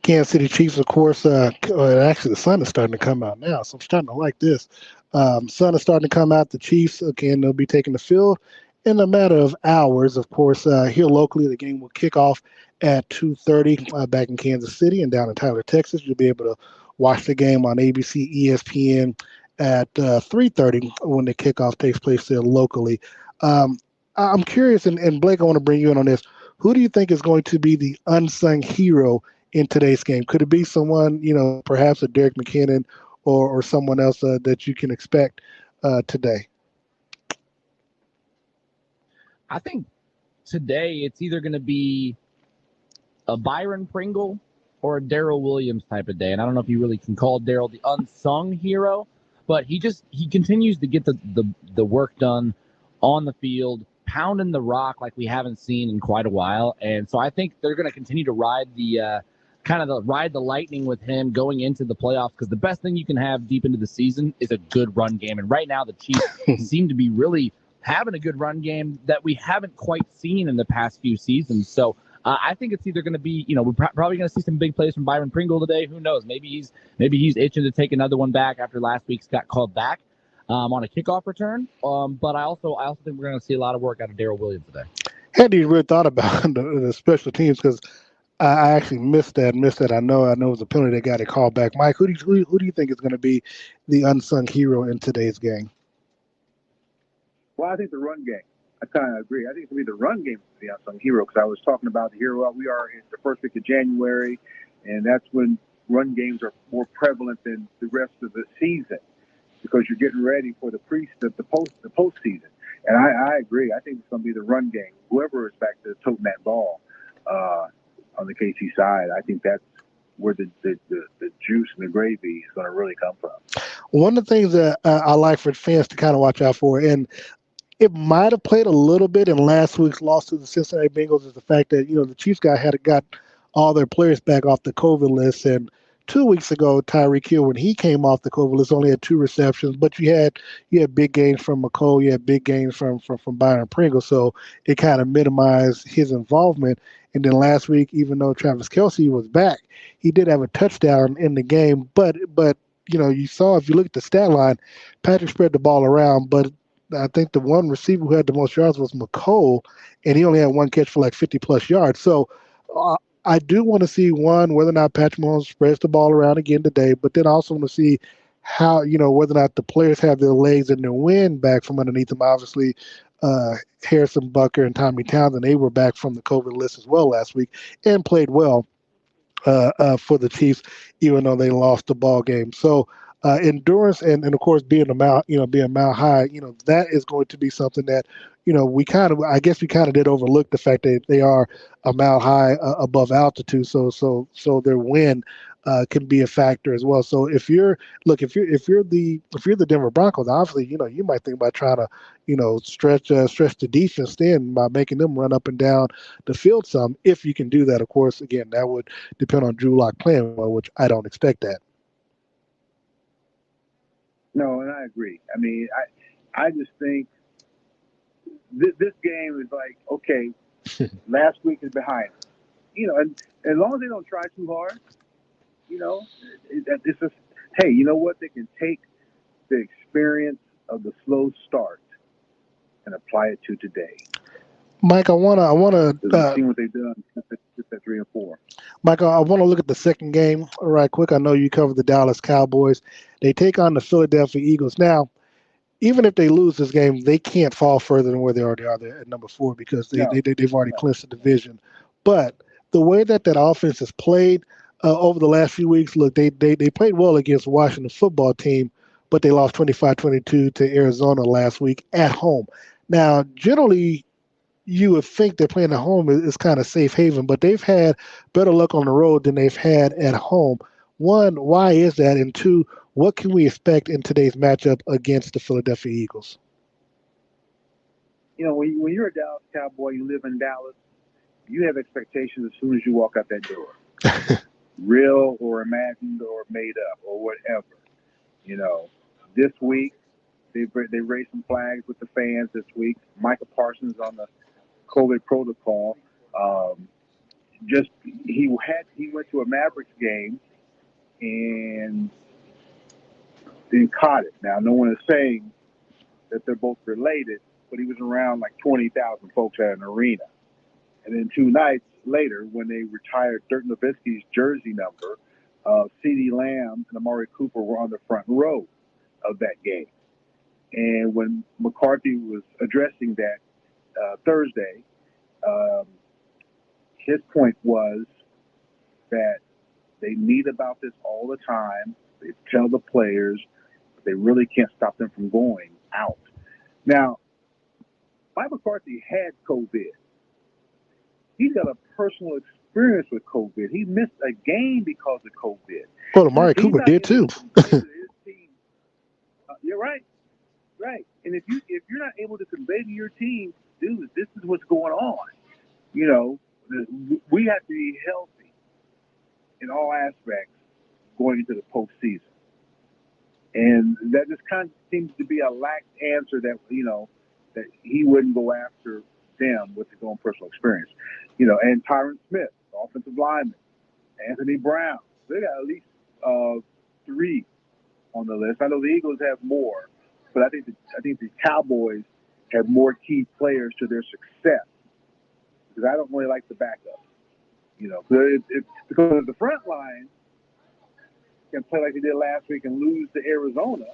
Kansas City Chiefs, of course, actually the sun is starting to come out now, so I'm starting to like this. Sun is starting to come out. The Chiefs, again, they'll be taking the field in a matter of hours. Of course, here locally, the game will kick off at 2:30 back in Kansas City, and down in Tyler, Texas, you'll be able to watch the game on ABC, ESPN at 3:30 when the kickoff takes place there locally. I'm curious, and Blake, I want to bring you in on this. Who do you think is going to be the unsung hero in today's game? Could it be someone, perhaps a Derek McKinnon or someone else that you can expect today? I think today it's either going to be a Byron Pringle or a Darrell Williams type of day. And I don't know if you really can call Darrell the unsung hero, but he continues to get the work done on the field, pounding the rock like we haven't seen in quite a while. And so I think they're going to continue to ride the lightning with him going into the playoffs, because the best thing you can have deep into the season is a good run game. And right now the Chiefs seem to be really having a good run game that we haven't quite seen in the past few seasons. So I think it's either going to be, we're probably going to see some big plays from Byron Pringle today. Who knows? Maybe he's itching to take another one back after last week's got called back on a kickoff return. But I also think we're going to see a lot of work out of Darrell Williams today. Hadn't even really thought about the special teams, because I actually missed that. I know it was a penalty that got it called back. Mike, who do you think is going to be the unsung hero in today's game? Well, I think the run game. I kind of agree. I think it'll be the run game for the unsung hero, because I was talking about the hero. We are in the first week of January, and that's when run games are more prevalent than the rest of the season, because you're getting ready for the postseason. And I agree. I think it's going to be the run game. Whoever is back to toting that ball on the KC side, I think that's where the juice and the gravy is going to really come from. One of the things that I like for fans to kind of watch out for, and it might have played a little bit in last week's loss to the Cincinnati Bengals, is the fact that, the Chiefs had got all their players back off the COVID list. And 2 weeks ago, Tyreek Hill, when he came off the COVID list, only had 2 receptions, but you had big gains from McCole, you had big gains from Byron Pringle, so it kind of minimized his involvement. And then last week, even though Travis Kelce was back, he did have a touchdown in the game, but you saw, if you look at the stat line, Patrick spread the ball around, but I think the one receiver who had the most yards was McCole, and he only had 1 catch for like 50-plus yards. So I do want to see, whether or not Patrick Mahomes spreads the ball around again today, but then I also want to see how, whether or not the players have their legs and their wind back from underneath them. Obviously, Harrison Butker and Tommy Townsend, they were back from the COVID list as well last week and played well for the Chiefs, even though they lost the ball game. So endurance and of course being a mile high, that is going to be something that, we kind of did overlook the fact that they are a mile high above altitude. So their wind can be a factor as well. So if you're the Denver Broncos, obviously, you might think about trying to, stretch the defense thin by making them run up and down the field some. If you can do that, of course, again, that would depend on Drew Lock playing well, which I don't expect that. No, and I agree. I mean, I just think this game is like, okay, last week is behind us. And as long as they don't try too hard, it's just, hey, you know what? They can take the experience of the slow start and apply it to today. Mike, I want to see what they've done since at 3 and 4. Mike, I want to look at the second game right quick. I know you covered the Dallas Cowboys. They take on the Philadelphia Eagles. Now, even if they lose this game, they can't fall further than where they already are there at number 4, because they've already clinched the division. But the way that offense has played over the last few weeks, look, they played well against Washington football team, but they lost 25-22 to Arizona last week at home. Now, generally, you would think that playing at home is kind of safe haven, but they've had better luck on the road than they've had at home. 1, why is that? And 2, what can we expect in today's matchup against the Philadelphia Eagles? When you're a Dallas Cowboy, you live in Dallas, you have expectations as soon as you walk out that door. Real or imagined or made up or whatever. This week, they raised some flags with the fans this week. Micah Parsons on the COVID protocol. he went to a Mavericks game and then caught it. Now, no one is saying that they're both related, but he was around like 20,000 folks at an arena. And then 2 nights later, when they retired Dirk Nowitzki's jersey number, CeeDee Lamb and Amari Cooper were on the front row of that game. And when McCarthy was addressing that Thursday, his point was that they meet about this all the time. They tell the players, but they really can't stop them from going out. Now, Mike McCarthy had COVID. He's got a personal experience with COVID. He missed a game because of COVID. Well, Amari Cooper did too. You're right. Right. And if you're not able to convey to your team, dude, this is what's going on. You know, we have to be healthy in all aspects going into the postseason. And that just kind of seems to be a lax answer that, you know, that he wouldn't go after them with his own personal experience. You know, and Tyrant Smith, offensive lineman, Anthony Brown. They got at least 3 on the list. I know the Eagles have more, but I think the Cowboys have more key players to their success. Because I don't really like the backup. You know, because the front line can play like they did last week and lose to Arizona.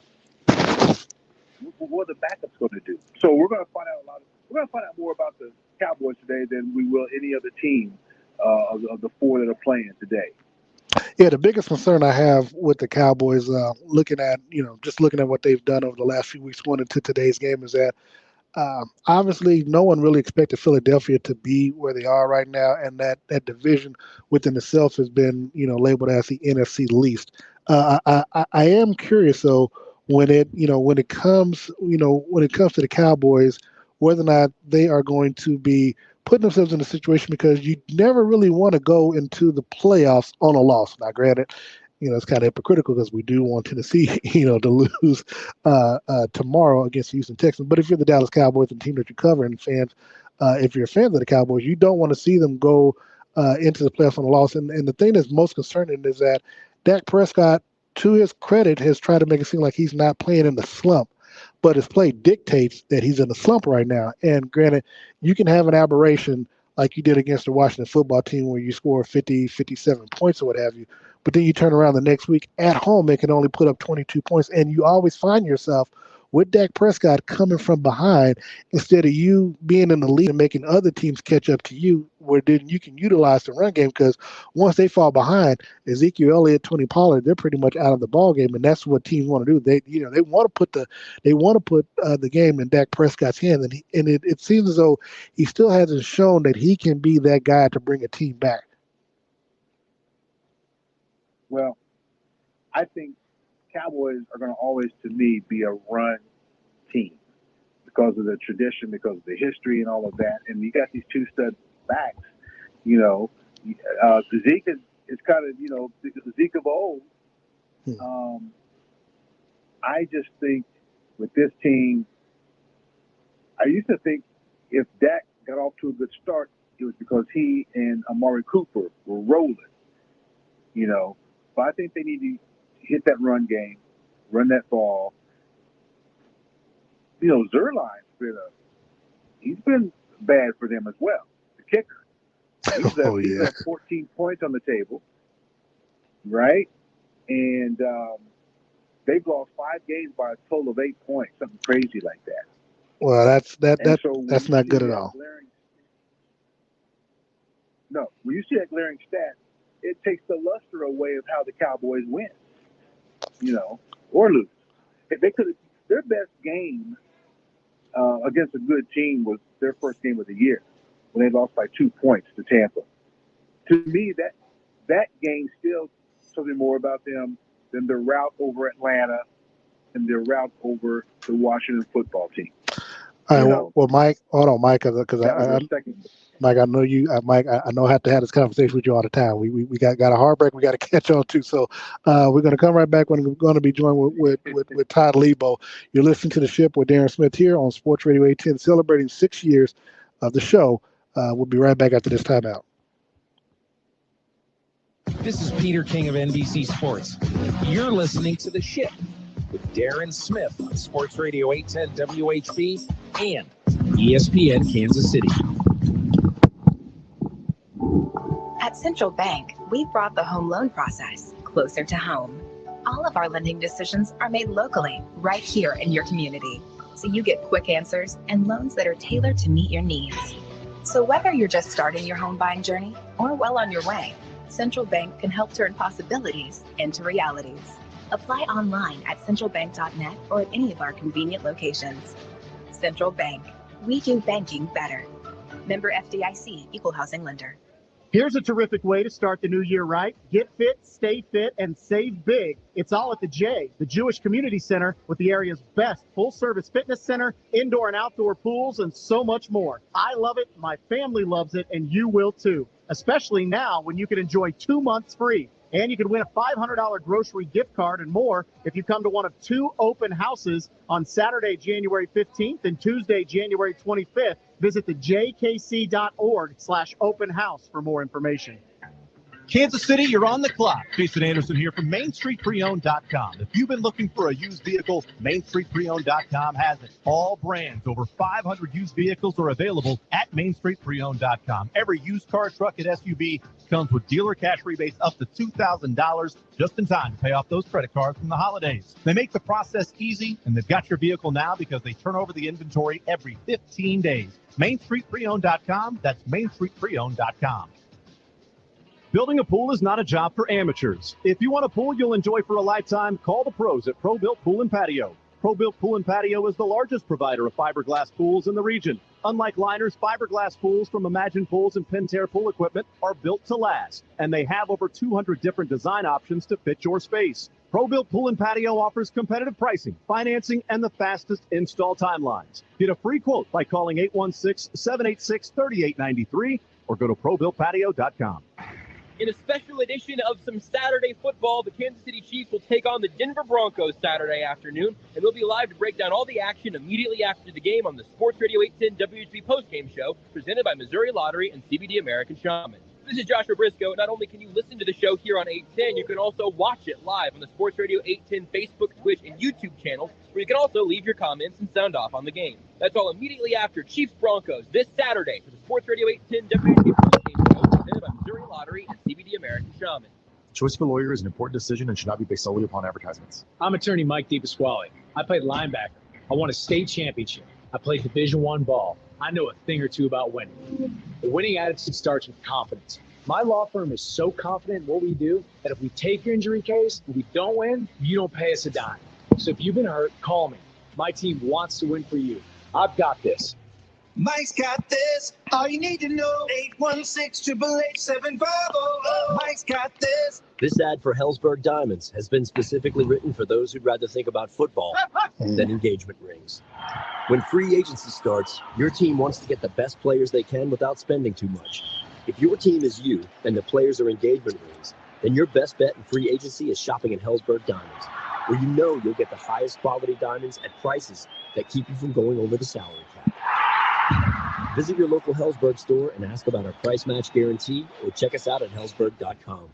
What are the backups going to do? So we're going to find out more about the Cowboys today than we will any other team of the 4 that are playing today. Yeah, the biggest concern I have with the Cowboys, looking at what they've done over the last few weeks going into today's game, is that obviously no one really expected Philadelphia to be where they are right now, and that division within itself has been, you know, labeled as the NFC least. I am curious though, when it comes to the Cowboys, whether or not they are going to be putting themselves in a situation, because you never really want to go into the playoffs on a loss. Now, granted, you know, it's kind of hypocritical because we do want Tennessee, you know, to lose tomorrow against the Houston Texans. But if you're the Dallas Cowboys, the team that you cover, and fans, if you're fans of the Cowboys, you don't want to see them go into the playoffs on a loss. And the thing that's most concerning is that Dak Prescott, to his credit, has tried to make it seem like he's not playing in the slump, but his play dictates that he's in a slump right now. And granted, you can have an aberration like you did against the Washington football team where you score 50, 57 points or what have you, but then you turn around the next week at home and can only put up 22 points. And you always find yourself with Dak Prescott coming from behind instead of you being in the lead and making other teams catch up to you, where then you can utilize the run game, because once they fall behind, Ezekiel Elliott, Tony Pollard, they're pretty much out of the ball game, and that's what teams want to do. They want to put the game in Dak Prescott's hand, and it seems as though he still hasn't shown that he can be that guy to bring a team back. Well, I think Cowboys are going to always, to me, be a run team because of the tradition, because of the history and all of that. And you got these 2 stud backs, you know. Zeke is kind of, you know, the Zeke of old. I just think with this team, I used to think if Dak got off to a good start, it was because he and Amari Cooper were rolling, you know. But I think they need to hit that run game, run that ball. You know, Zerline's he's been bad for them as well. The kicker. He's got 14 points on the table, right? And they've lost 5 games by a total of 8 points, something crazy like that. Well, that's not good at all. When you see that glaring stat, it takes the luster away of how the Cowboys win, you know, or lose. If they could, their best game against a good team was their first game of the year when they lost by 2 points to Tampa. To me, that game still tells me more about them than their route over Atlanta and their route over the Washington football team. All right. Well, Mike, hold on, Mike, because Mike, I know you, Mike. I know I have to have this conversation with you all the time. We got a hard break we got to catch on to. So we're going to come right back when we're going to be joined with Todd Leabo. You're listening to The Ship with Darren Smith here on Sports Radio 810, celebrating 6 years of the show. We'll be right back after this timeout. This is Peter King of NBC Sports. You're listening to The Shift with Darren Smith on Sports Radio 810 WHB and ESPN Kansas City. At Central Bank, we brought the home loan process closer to home. All of our lending decisions are made locally, right here in your community, so you get quick answers and loans that are tailored to meet your needs. So whether you're just starting your home buying journey or well on your way, Central Bank can help turn possibilities into realities. Apply online at centralbank.net or at any of our convenient locations. Central Bank, we do banking better. Member FDIC, Equal Housing Lender. Here's a terrific way to start the new year right. Get fit, stay fit, and save big. It's all at the J, the Jewish Community Center, with the area's best full-service fitness center, indoor and outdoor pools, and so much more. I love it, my family loves it, and you will too, especially now when you can enjoy 2 months free. And you can win a $500 grocery gift card and more if you come to one of 2 open houses on Saturday, January 15th and Tuesday, January 25th. Visit the jkc.org/open house for more information. Kansas City, you're on the clock. Jason Anderson here from MainStreetPreowned.com. If you've been looking for a used vehicle, MainStreetPreowned.com has it. All brands, over 500 used vehicles are available at MainStreetPreowned.com. Every used car, truck, and SUV comes with dealer cash rebates up to $2,000 just in time to pay off those credit cards from the holidays. They make the process easy, and they've got your vehicle now because they turn over the inventory every 15 days. MainStreetPreowned.com. That's MainStreetPreowned.com. Building a pool is not a job for amateurs. If you want a pool you'll enjoy for a lifetime, call the pros at Pro-Built Pool and Patio. Pro-Built Pool and Patio is the largest provider of fiberglass pools in the region. Unlike liners, fiberglass pools from Imagine Pools and Pentair Pool Equipment are built to last, and they have over 200 different design options to fit your space. Pro-Built Pool and Patio offers competitive pricing, financing, and the fastest install timelines. Get a free quote by calling 816-786-3893 or go to ProBuiltPatio.com. In a special edition of some Saturday football, the Kansas City Chiefs will take on the Denver Broncos Saturday afternoon, and we'll be live to break down all the action immediately after the game on the Sports Radio 810 WHB postgame show presented by Missouri Lottery and CBD American Shaman. This is Joshua Briscoe. Not only can you listen to the show here on 810, you can also watch it live on the Sports Radio 810 Facebook, Twitch, and YouTube channels, where you can also leave your comments and sound off on the game. That's all immediately after Chiefs Broncos this Saturday for the Sports Radio 810 WHB postgame show presented by Missouri Lottery and CBD American Shaman. Choice of a lawyer is an important decision and should not be based solely upon advertisements. I'm attorney Mike DePasquale. I played linebacker. I won a state championship. I played Division I ball. I know a thing or two about winning. The winning attitude starts with confidence. My law firm is so confident in what we do that if we take your injury case and we don't win, you don't pay us a dime. So if you've been hurt, call me. My team wants to win for you. I've got this. Mike's got this. All you need to know. 816-888-7500. Mike's got this. This ad for Hellsberg Diamonds has been specifically written for those who'd rather think about football than engagement rings. When free agency starts, your team wants to get the best players they can without spending too much. If your team is you and the players are engagement rings, then your best bet in free agency is shopping at Hellsberg Diamonds, where you know you'll get the highest quality diamonds at prices that keep you from going over the salary cap. Visit your local Hellsberg store and ask about our price match guarantee, or check us out at hellsberg.com.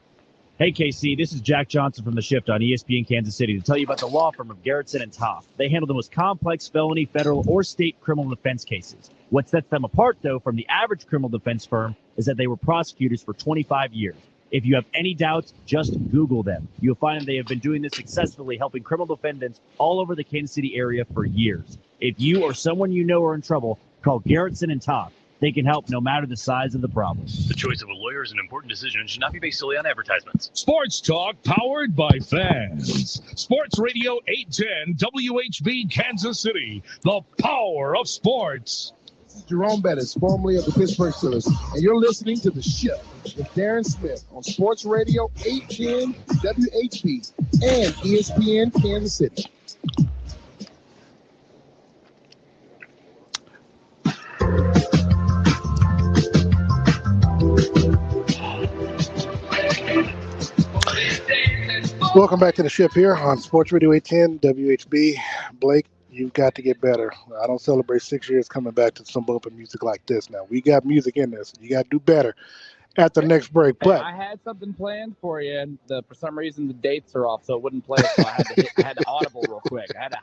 Hey, KC, this is Jack Johnson from The Shift on ESPN Kansas City to tell you about the law firm of Garrettson and Taft. They handle the most complex felony, federal, or state criminal defense cases. What sets them apart, though, from the average criminal defense firm is that they were prosecutors for 25 years. If you have any doubts, just Google them. You'll find they have been doing this successfully, helping criminal defendants all over the Kansas City area for years. If you or someone you know are in trouble, call Garrettson and Taft. They can help no matter the size of the problem. The choice of a lawyer is an important decision and should not be based solely on advertisements. Sports Talk powered by fans. Sports Radio 810 WHB Kansas City. The power of sports. This is Jerome Bettis, formerly of the Pittsburgh Steelers, and you're listening to The Shift with Darren Smith on Sports Radio 810 WHB and ESPN Kansas City. Welcome back to the ship here on Sports Radio 810 WHB. Blake, you've got to get better. I don't celebrate 6 years coming back to some bumping music like this now. We got music in this. You got to do better. at the next break. Hey, But I had something planned for you, and for some reason the dates are off, so it wouldn't play. So I had to audible real quick. I had to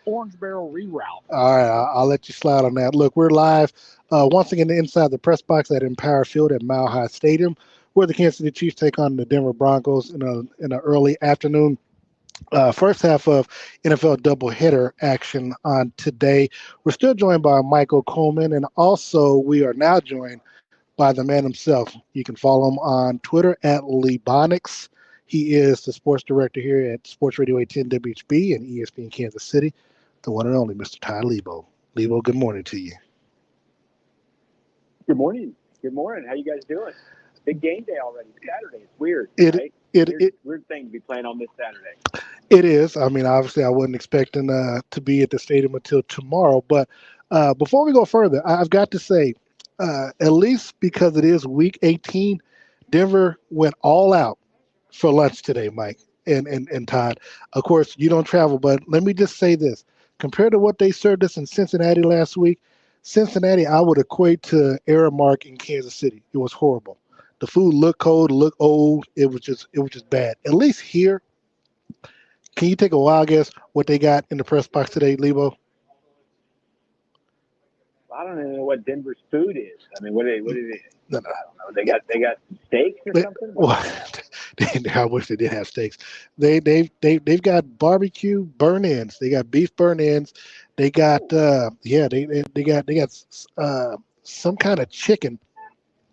orange barrel reroute. all right, I'll let you slide on that. Look, we're live once again inside the press box at Empower Field at Mile High Stadium, where the Kansas City Chiefs take on the Denver Broncos in an early afternoon. First half of NFL doubleheader action on today. We're still joined by Michael Coleman, and also we are now joined by the man himself. You can follow him on Twitter at Lebonics. He is the sports director here at Sports Radio 810 WHB and ESPN Kansas City, the one and only Mr. Todd Leabo. Leabo, good morning to you. Good morning. Good morning. How you guys doing? Big game day already. Saturday. It's weird, right? Weird thing to be playing on this Saturday. It is. I mean, obviously, I wasn't expecting to be at the stadium until tomorrow. But before we go further, I've got to say, at least because it is Week 18, Denver went all out for lunch today, Mike and Todd. Of course, you don't travel, but let me just say this. Compared to what they served us in Cincinnati last week, Cincinnati I would equate to Aramark in Kansas City. It was horrible. The food looked cold, looked old. It was just bad. At least here, can you take a wild guess what they got in the press box today, Leabo? I don't even know what Denver's food is. I mean, what are they? No. I don't know. They got steaks or something. Well, I wish they did have steaks. They've got barbecue burn ends. They got beef burn ends. They got they got some kind of chicken.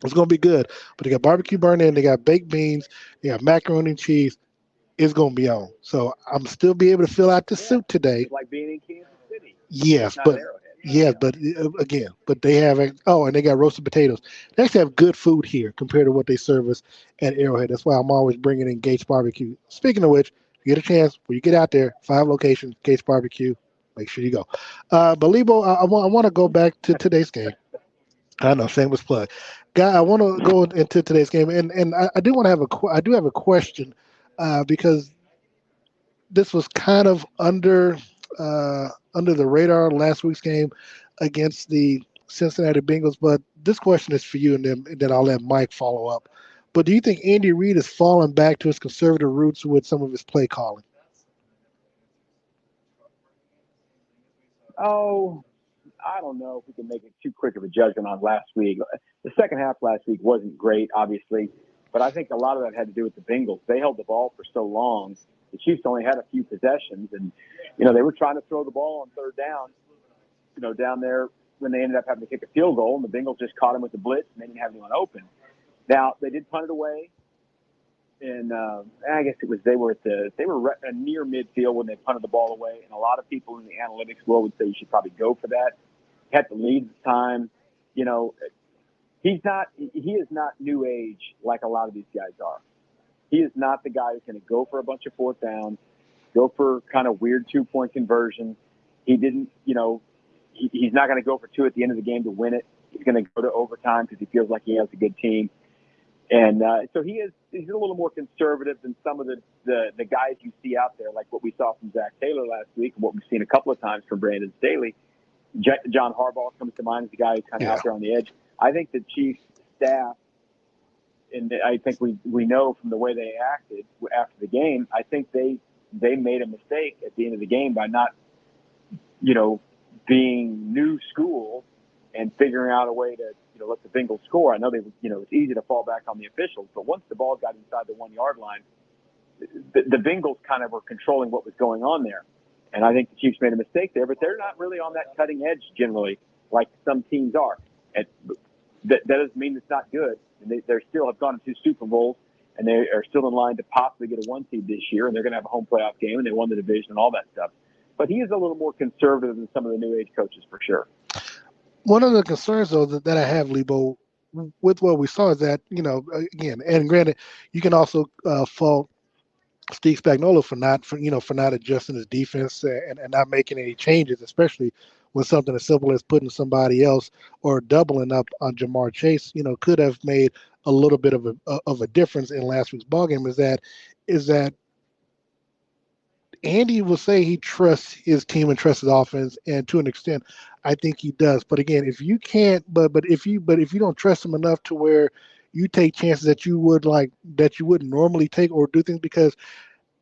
It's gonna be good. But they got barbecue burn end. They got baked beans. They got macaroni and cheese. It's gonna be on. So I'm still be able to fill out the suit today. It's like being in Kansas City. Yes, but they have and they got roasted potatoes. They actually have good food here compared to what they serve us at Arrowhead. That's why I'm always bringing in Gates Barbecue. Speaking of which, if you get a chance, when you get out there, 5 locations, Gates Barbecue, make sure you go. But Leabo, I want to go back to today's game. I know, shameless plug. Guy, I want to go into today's game, and I do want to have a question because this was kind of under the radar last week's game against the Cincinnati Bengals. But this question is for you, and then I'll let Mike follow up. But do you think Andy Reid has fallen back to his conservative roots with some of his play calling? Oh, I don't know if we can make it too quick of a judgment on last week. The second half last week wasn't great, obviously, but I think a lot of that had to do with the Bengals. They held the ball for so long. The Chiefs only had a few possessions, and they were trying to throw the ball on third down, down there when they ended up having to kick a field goal, and the Bengals just caught him with the blitz, and they didn't have anyone open. Now they did punt it away, and I guess they were near midfield when they punted the ball away, and a lot of people in the analytics world would say you should probably go for that. He had the lead at the time. He is not new age like a lot of these guys are. He is not the guy who's going to go for a bunch of fourth downs, go for kind of weird 2-point conversions. He didn't, he's not going to go for 2 at the end of the game to win it. He's going to go to overtime because he feels like he has a good team. And so he's a little more conservative than some of the guys you see out there, like what we saw from Zach Taylor last week and what we've seen a couple of times from Brandon Staley. John Harbaugh comes to mind as the guy who's kind of out there on the edge. I think the Chiefs staff, and I think we know from the way they acted after the game, I think they made a mistake at the end of the game by not, being new school and figuring out a way to, let the Bengals score. I know it's easy to fall back on the officials, but once the ball got inside the 1-yard line, the Bengals kind of were controlling what was going on there. And I think the Chiefs made a mistake there, but they're not really on that cutting edge generally like some teams are. And that doesn't mean it's not good. And they still have gone to 2 Super Bowls, and they are still in line to possibly get a 1 seed this year, and they're going to have a home playoff game, and they won the division and all that stuff. But he is a little more conservative than some of the new age coaches for sure. One of the concerns, though, that I have, Leabo, with what we saw is that, again, and granted, you can also fault Steve Spagnolo for not adjusting his defense and not making any changes, especially when something as simple as putting somebody else or doubling up on Jamar Chase, could have made a little bit of a difference in last week's ballgame. Is that Andy will say he trusts his team and trusts his offense, and to an extent, I think he does. But again, if you can't, but if you don't trust him enough to where you take chances that you wouldn't normally take or do things, because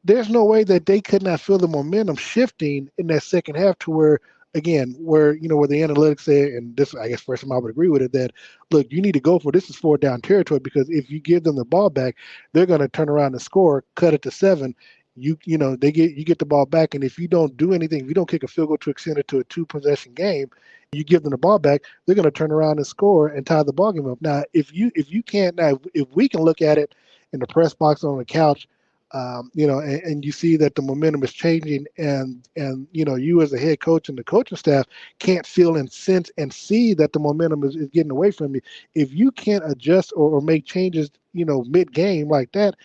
there's no way that they could not feel the momentum shifting in that second half to where the analytics say, and this, I guess, first time I would agree with it, that, look, you need to go for this is 4th down territory, because if you give them the ball back, they're going to turn around and score, cut it to 7. You get the ball back, and if you don't do anything, if you don't kick a field goal to extend it to a 2-possession game, you give them the ball back, they're going to turn around and score and tie the ball game up. Now, if we can look at it in the press box on the couch, and you see that the momentum is changing, and you as a head coach and the coaching staff can't feel and sense and see that the momentum is getting away from you. If you can't adjust or make changes, mid-game like that,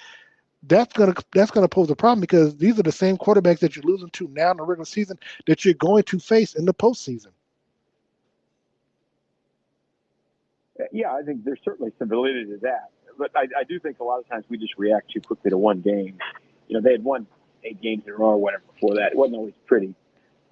that's gonna pose a problem, because these are the same quarterbacks that you're losing to now in the regular season that you're going to face in the postseason. Yeah, I think there's certainly some validity to that. But I do think a lot of times we just react too quickly to one game. They had won 8 games in a row or whatever before that. It wasn't always pretty.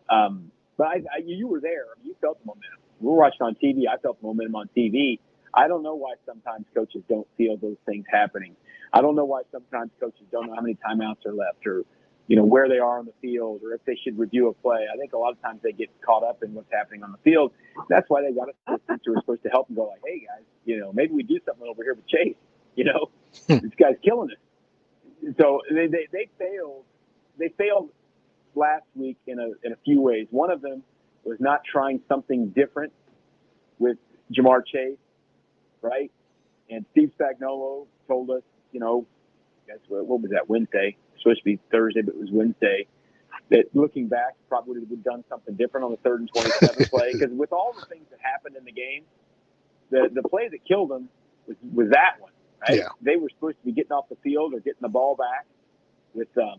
But you were there. You felt the momentum. We were watching on TV. I felt the momentum on TV. I don't know why sometimes coaches don't feel those things happening. I don't know why sometimes coaches don't know how many timeouts are left, or where they are on the field, or if they should review a play. I think a lot of times they get caught up in what's happening on the field. That's why they got assistants who are supposed to help them go like, hey, guys, maybe we do something over here with Chase. This guy's killing it. So they failed. They failed last week in a few ways. One of them was not trying something different with Jamar Chase, right? And Steve Spagnolo told us, what was that, Wednesday? It was supposed to be Thursday, but it was Wednesday. That looking back, probably would have done something different on the 3rd and 27 play. Because with all the things that happened in the game, the play that killed them was that one. Right? Yeah. They were supposed to be getting off the field or getting the ball back with a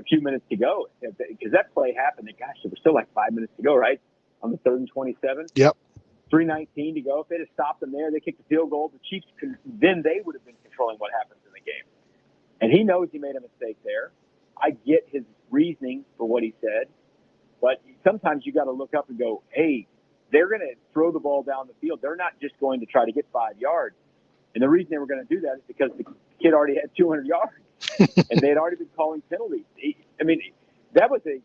few minutes to go, because that play happened. And gosh, there was still like 5 minutes to go, right, on the 3rd and 27. Yep. 3:19 to go. If they'd have stopped them there, they kicked the field goal. The Chiefs then they would have been controlling what happens in the game. And he knows he made a mistake there. I get his reasoning for what he said, but sometimes you got to look up and go, hey, they're going to throw the ball down the field. They're not just going to try to get 5 yards. And the reason they were going to do that is because the kid already had 200 yards, and they had already been calling penalties. That was a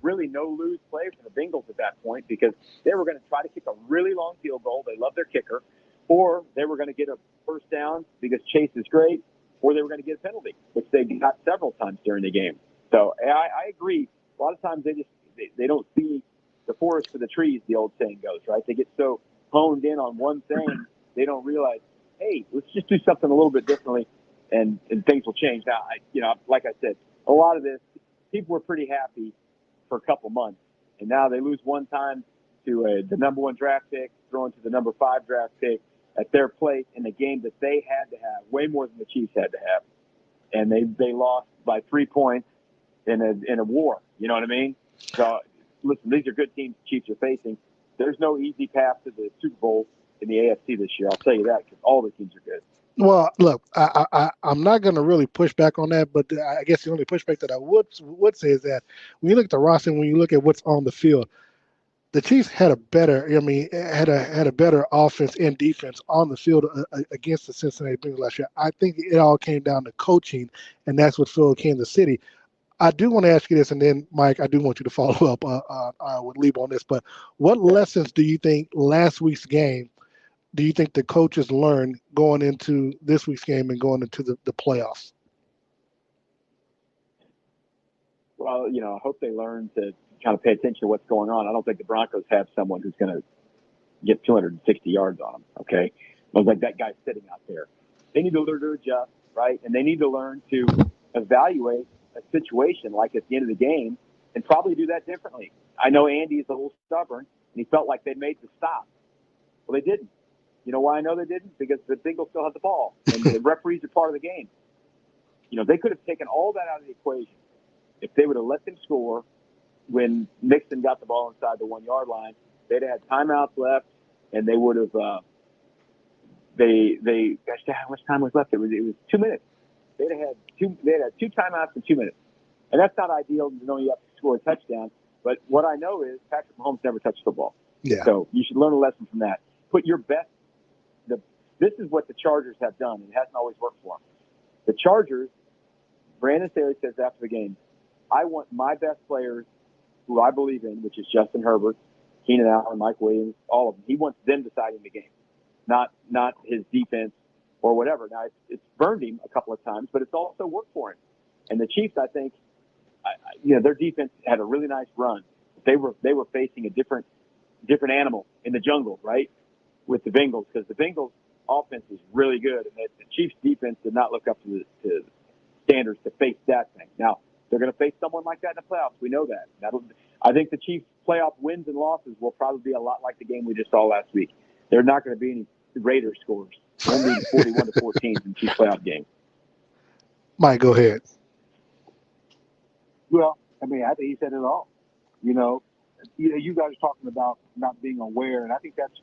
really no-lose play for the Bengals at that point, because they were going to try to kick a really long field goal. They love their kicker. Or they were going to get a first down because Chase is great, or they were going to get a penalty, which they got several times during the game. So I agree. A lot of times they don't see the forest for the trees, the old saying goes, right? They get so honed in on one thing, they don't realize, hey, let's just do something a little bit differently, and things will change. Now, like I said, a lot of this, people were pretty happy for a couple months, and now they lose one time to the number 1 draft pick, thrown to the number 5 draft pick at their place in a game that they had to have, way more than the Chiefs had to have. And they lost by 3 points in a war. You know what I mean? So, listen, these are good teams the Chiefs are facing. There's no easy path to the Super Bowl in the AFC this year. I'll tell you that, because all the teams are good. Well, look, I'm not going to really push back on that, but I guess the only pushback that I would say is that when you look at the roster and when you look at what's on the field, the Chiefs had a better offense and defense on the field against the Cincinnati Bengals last year. I think it all came down to coaching, and that's what failed Kansas City. I do want to ask you this, and then, Mike, I do want you to follow up with Leabo on this, but what lessons do you think last week's game do you think the coaches learned going into this week's game and going into the playoffs? Well, I hope they learn to kind of pay attention to what's going on. I don't think the Broncos have someone who's going to get 260 yards on them, okay? I was like, that guy's sitting out there. They need to learn to adjust, right? And they need to learn to evaluate a situation like at the end of the game and probably do that differently. I know Andy is a little stubborn, and he felt like they made the stop. Well, they didn't. You know why I know they didn't? Because the Bengals still had the ball, and the referees are part of the game. They could have taken all that out of the equation if they would have let them score when Mixon got the ball inside the 1 yard line. They'd have had timeouts left, and they would have. Gosh, how much time was left? It was 2 minutes. They'd had 2 timeouts in 2 minutes, and that's not ideal. You have to score a touchdown. But what I know is Patrick Mahomes never touched football. Yeah. So you should learn a lesson from that. Put your best, the this is what the Chargers have done, and it hasn't always worked for them. The Chargers, Brandon Staley says after the game, I want my best players, who I believe in, which is Justin Herbert, Keenan Allen, Mike Williams, all of them. He wants them deciding the game, not his defense or whatever. Now, it's burned him a couple of times, but it's also worked for him. And the Chiefs, I think, their defense had a really nice run. They were facing a different animal in the jungle, right, with the Bengals, because the Bengals' offense is really good, and the Chiefs' defense did not look up to the standards to face that thing. Now, they're going to face someone like that in the playoffs. We know that. I think the Chiefs' playoff wins and losses will probably be a lot like the game we just saw last week. There are not going to be any Raiders scores. Only 41-14 in Chiefs playoff games. Mike, go ahead. Well, I mean, I think he said it all. You guys are talking about not being aware, and I think that's,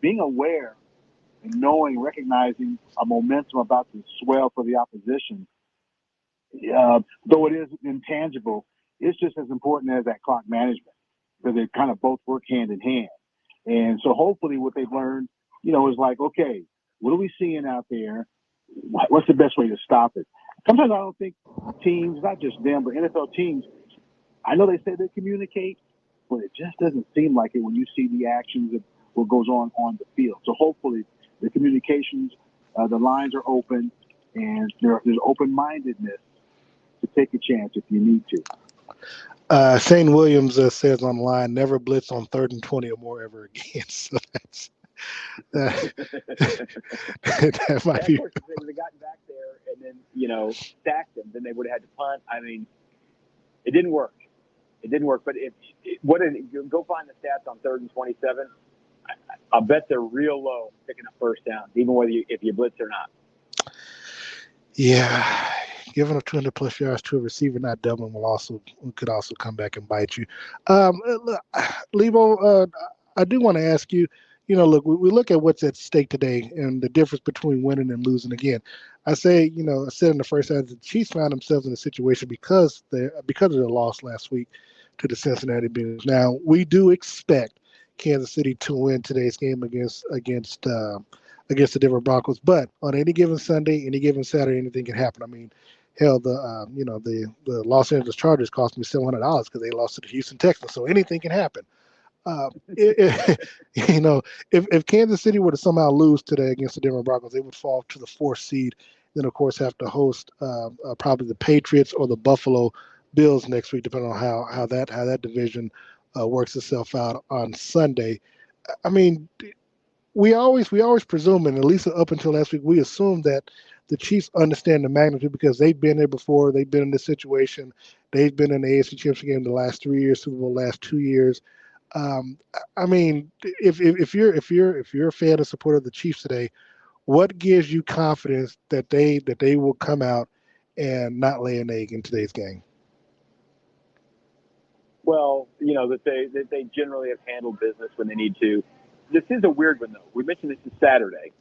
being aware and knowing, recognizing a momentum about to swell for the opposition. Though it is intangible, it's just as important as that clock management, because they kind of both work hand in hand. And so hopefully what they've learned, is like, okay, what are we seeing out there? What's the best way to stop it? Sometimes I don't think teams, not just them, but NFL teams, I know they say they communicate, but it just doesn't seem like it when you see the actions of what goes on the field. So hopefully the communications, the lines are open, and there's open-mindedness to take a chance if you need to. Shane Williams says on the line, never blitz on 3rd and 20 or more ever again. So that's that might be. Of course, if they would have gotten back there and then, stacked them, then they would have had to punt. I mean, it didn't work. But go find the stats on 3rd and 27. I bet they're real low picking up first downs, even if you blitz or not. Yeah, giving up 200+ yards to a receiver not doubling could also come back and bite you. Leabo, I do want to ask you. Look, we look at what's at stake today and the difference between winning and losing. Again, I said in the first half, the Chiefs found themselves in a situation because of their loss last week to the Cincinnati Bengals. Now, we do expect Kansas City to win today's game against the Denver Broncos, but on any given Sunday, any given Saturday, anything can happen. I mean, hell, the Los Angeles Chargers cost me $700 because they lost to the Houston Texans, so anything can happen. If Kansas City were to somehow lose today against the Denver Broncos, they would fall to the 4th seed. Then, of course, have to host probably the Patriots or the Buffalo Bills next week, depending on how that division works itself out on Sunday. I mean, we always presume, and at least up until last week, we assumed that the Chiefs understand the magnitude because they've been there before. They've been in this situation. They've been in the AFC Championship game the last 3 years, Super Bowl last 2 years. I mean, if you're a fan and supporter of the Chiefs today, what gives you confidence that they will come out and not lay an egg in today's game? Well, that they generally have handled business when they need to. This is a weird one, though. We mentioned this is Saturday.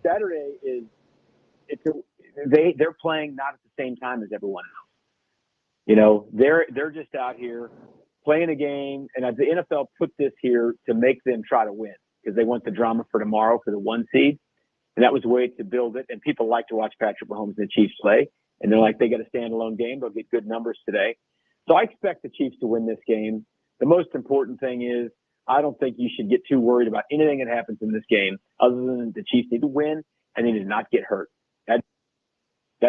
Saturday they're playing not at the same time as everyone else. They're just out here playing a game, and the NFL put this here to make them try to win because they want the drama for tomorrow for the 1 seed, and that was a way to build it. And people like to watch Patrick Mahomes and the Chiefs play, and they're like, they got a standalone game. They'll get good numbers today. So I expect the Chiefs to win this game. The most important thing is I don't think you should get too worried about anything that happens in this game other than the Chiefs need to win and they need to not get hurt. That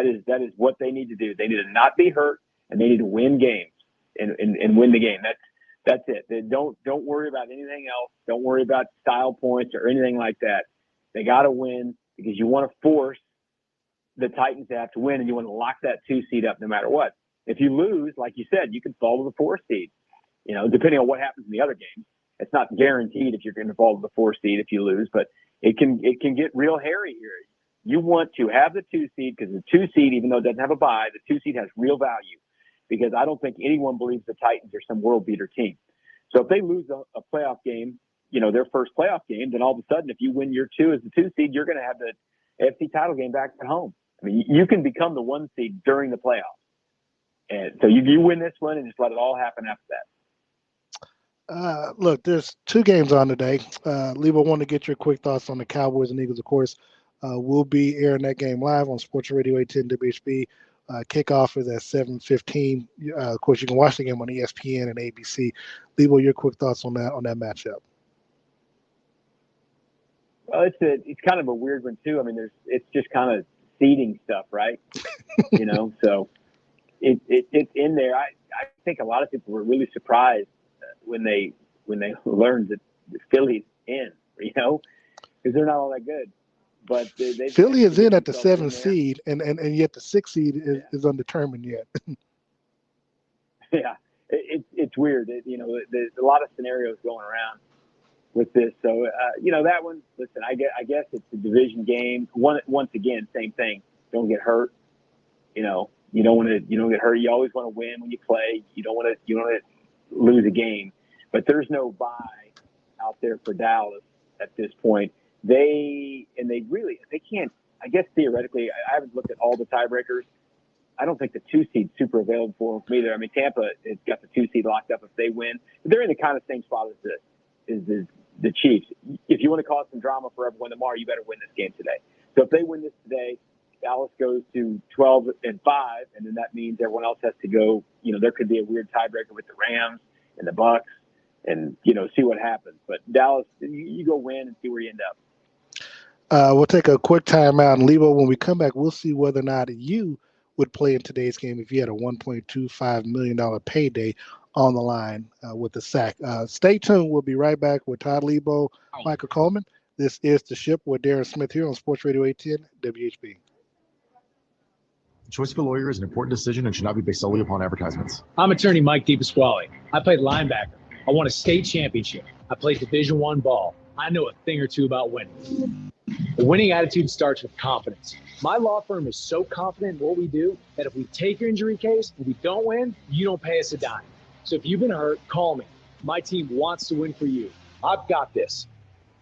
is what they need to do. They need to not be hurt, and they need to win games. And win the game. That's it. Don't worry about anything else. Don't worry about style points or anything like that. They got to win because you want to force the Titans to have to win, and you want to lock that 2 seed up no matter what. If you lose, like you said, you can fall to the 4 seed. Depending on what happens in the other games, it's not guaranteed if you're going to fall to the 4 seed if you lose, but it can get real hairy here. You want to have the 2 seed because the 2 seed, even though it doesn't have a bye, the 2 seed has real value. Because I don't think anyone believes the Titans are some world beater team. So if they lose a playoff game, their first playoff game, then all of a sudden, if you win your 2 as the 2 seed, you're going to have the AFC title game back at home. I mean, you can become the 1 seed during the playoffs. And so you win this one and just let it all happen after that. Look, there's two games on today. Leabo, want to get your quick thoughts on the Cowboys and Eagles, of course. We'll be airing that game live on Sports Radio 810 WHB. Kickoff is at 7:15. Of course, you can watch the game on ESPN and ABC. Leabo, your quick thoughts on that matchup. Well, it's kind of a weird one too. I mean, it's just kind of seeding stuff, right? So it's in there. I think a lot of people were really surprised when they learned that Philly's in, because they're not all that good. But Philly is in at the 7th seed, and yet the 6th seed is undetermined yet. Yeah, it's weird. There's a lot of scenarios going around with this. So that one. Listen, I guess it's a division game. Once again, same thing. Don't get hurt. You don't want to. You don't get hurt. You always want to win when you play. You don't want to lose a game. But there's no bye out there for Dallas at this point. They can't. I guess theoretically, I haven't looked at all the tiebreakers. I don't think the 2 seed's super available for them either. I mean, Tampa has got the 2 seed locked up if they win. But they're in the kind of same spot as the Chiefs. If you want to cause some drama for everyone tomorrow, you better win this game today. So if they win this today, Dallas goes to 12-5, and then that means everyone else has to go. There could be a weird tiebreaker with the Rams and the Bucks, and see what happens. But Dallas, you go win and see where you end up. We'll take a quick timeout, and Leabo, when we come back, we'll see whether or not you would play in today's game if you had a $1.25 million payday on the line with the sack. Stay tuned. We'll be right back with Todd, Leabo, Michael Coleman. This is The Ship with Darren Smith here on Sports Radio 810 WHB. The choice of a lawyer is an important decision and should not be based solely upon advertisements. I'm attorney Mike DePasquale. I played linebacker. I won a state championship. I played Division I ball. I know a thing or two about winning. The winning attitude starts with confidence. My law firm is so confident in what we do that if we take your injury case and we don't win, you don't pay us a dime. So if you've been hurt, call me. My team wants to win for you. I've got this.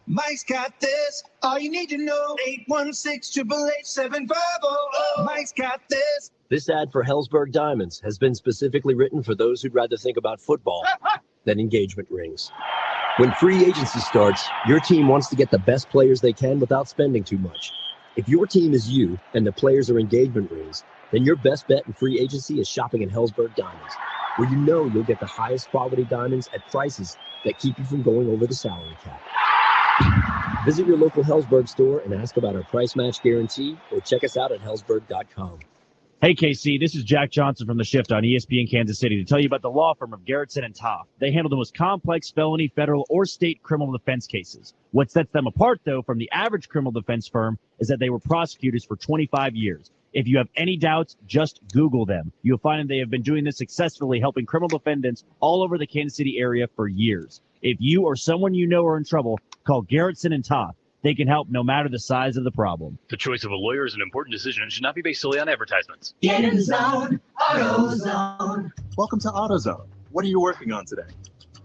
Mike's got this. All you need to know, 816-888-7500. Mike's got this. This ad for Hellsberg Diamonds has been specifically written for those who'd rather think about football than engagement rings. When free agency starts, your team wants to get the best players they can without spending too much. If your team is you and the players are engagement rings, then your best bet in free agency is shopping at Hellsberg Diamonds, where you know you'll get the highest quality diamonds at prices that keep you from going over the salary cap. Visit your local Hellsberg store and ask about our price match guarantee, or check us out at hellsberg.com. Hey, KC, this is Jack Johnson from The Shift on ESPN Kansas City to tell you about the law firm of Garrettson and Taft. They handle the most complex felony, federal, or state criminal defense cases. What sets them apart, though, from the average criminal defense firm is that they were prosecutors for 25 years. If you have any doubts, just Google them. You'll find that they have been doing this successfully, helping criminal defendants all over the Kansas City area for years. If you or someone you know are in trouble, call Garrettson and Taft. They can help no matter the size of the problem. The choice of a lawyer is an important decision and should not be based solely on advertisements. Get in zone, AutoZone. Welcome to AutoZone. What are you working on today?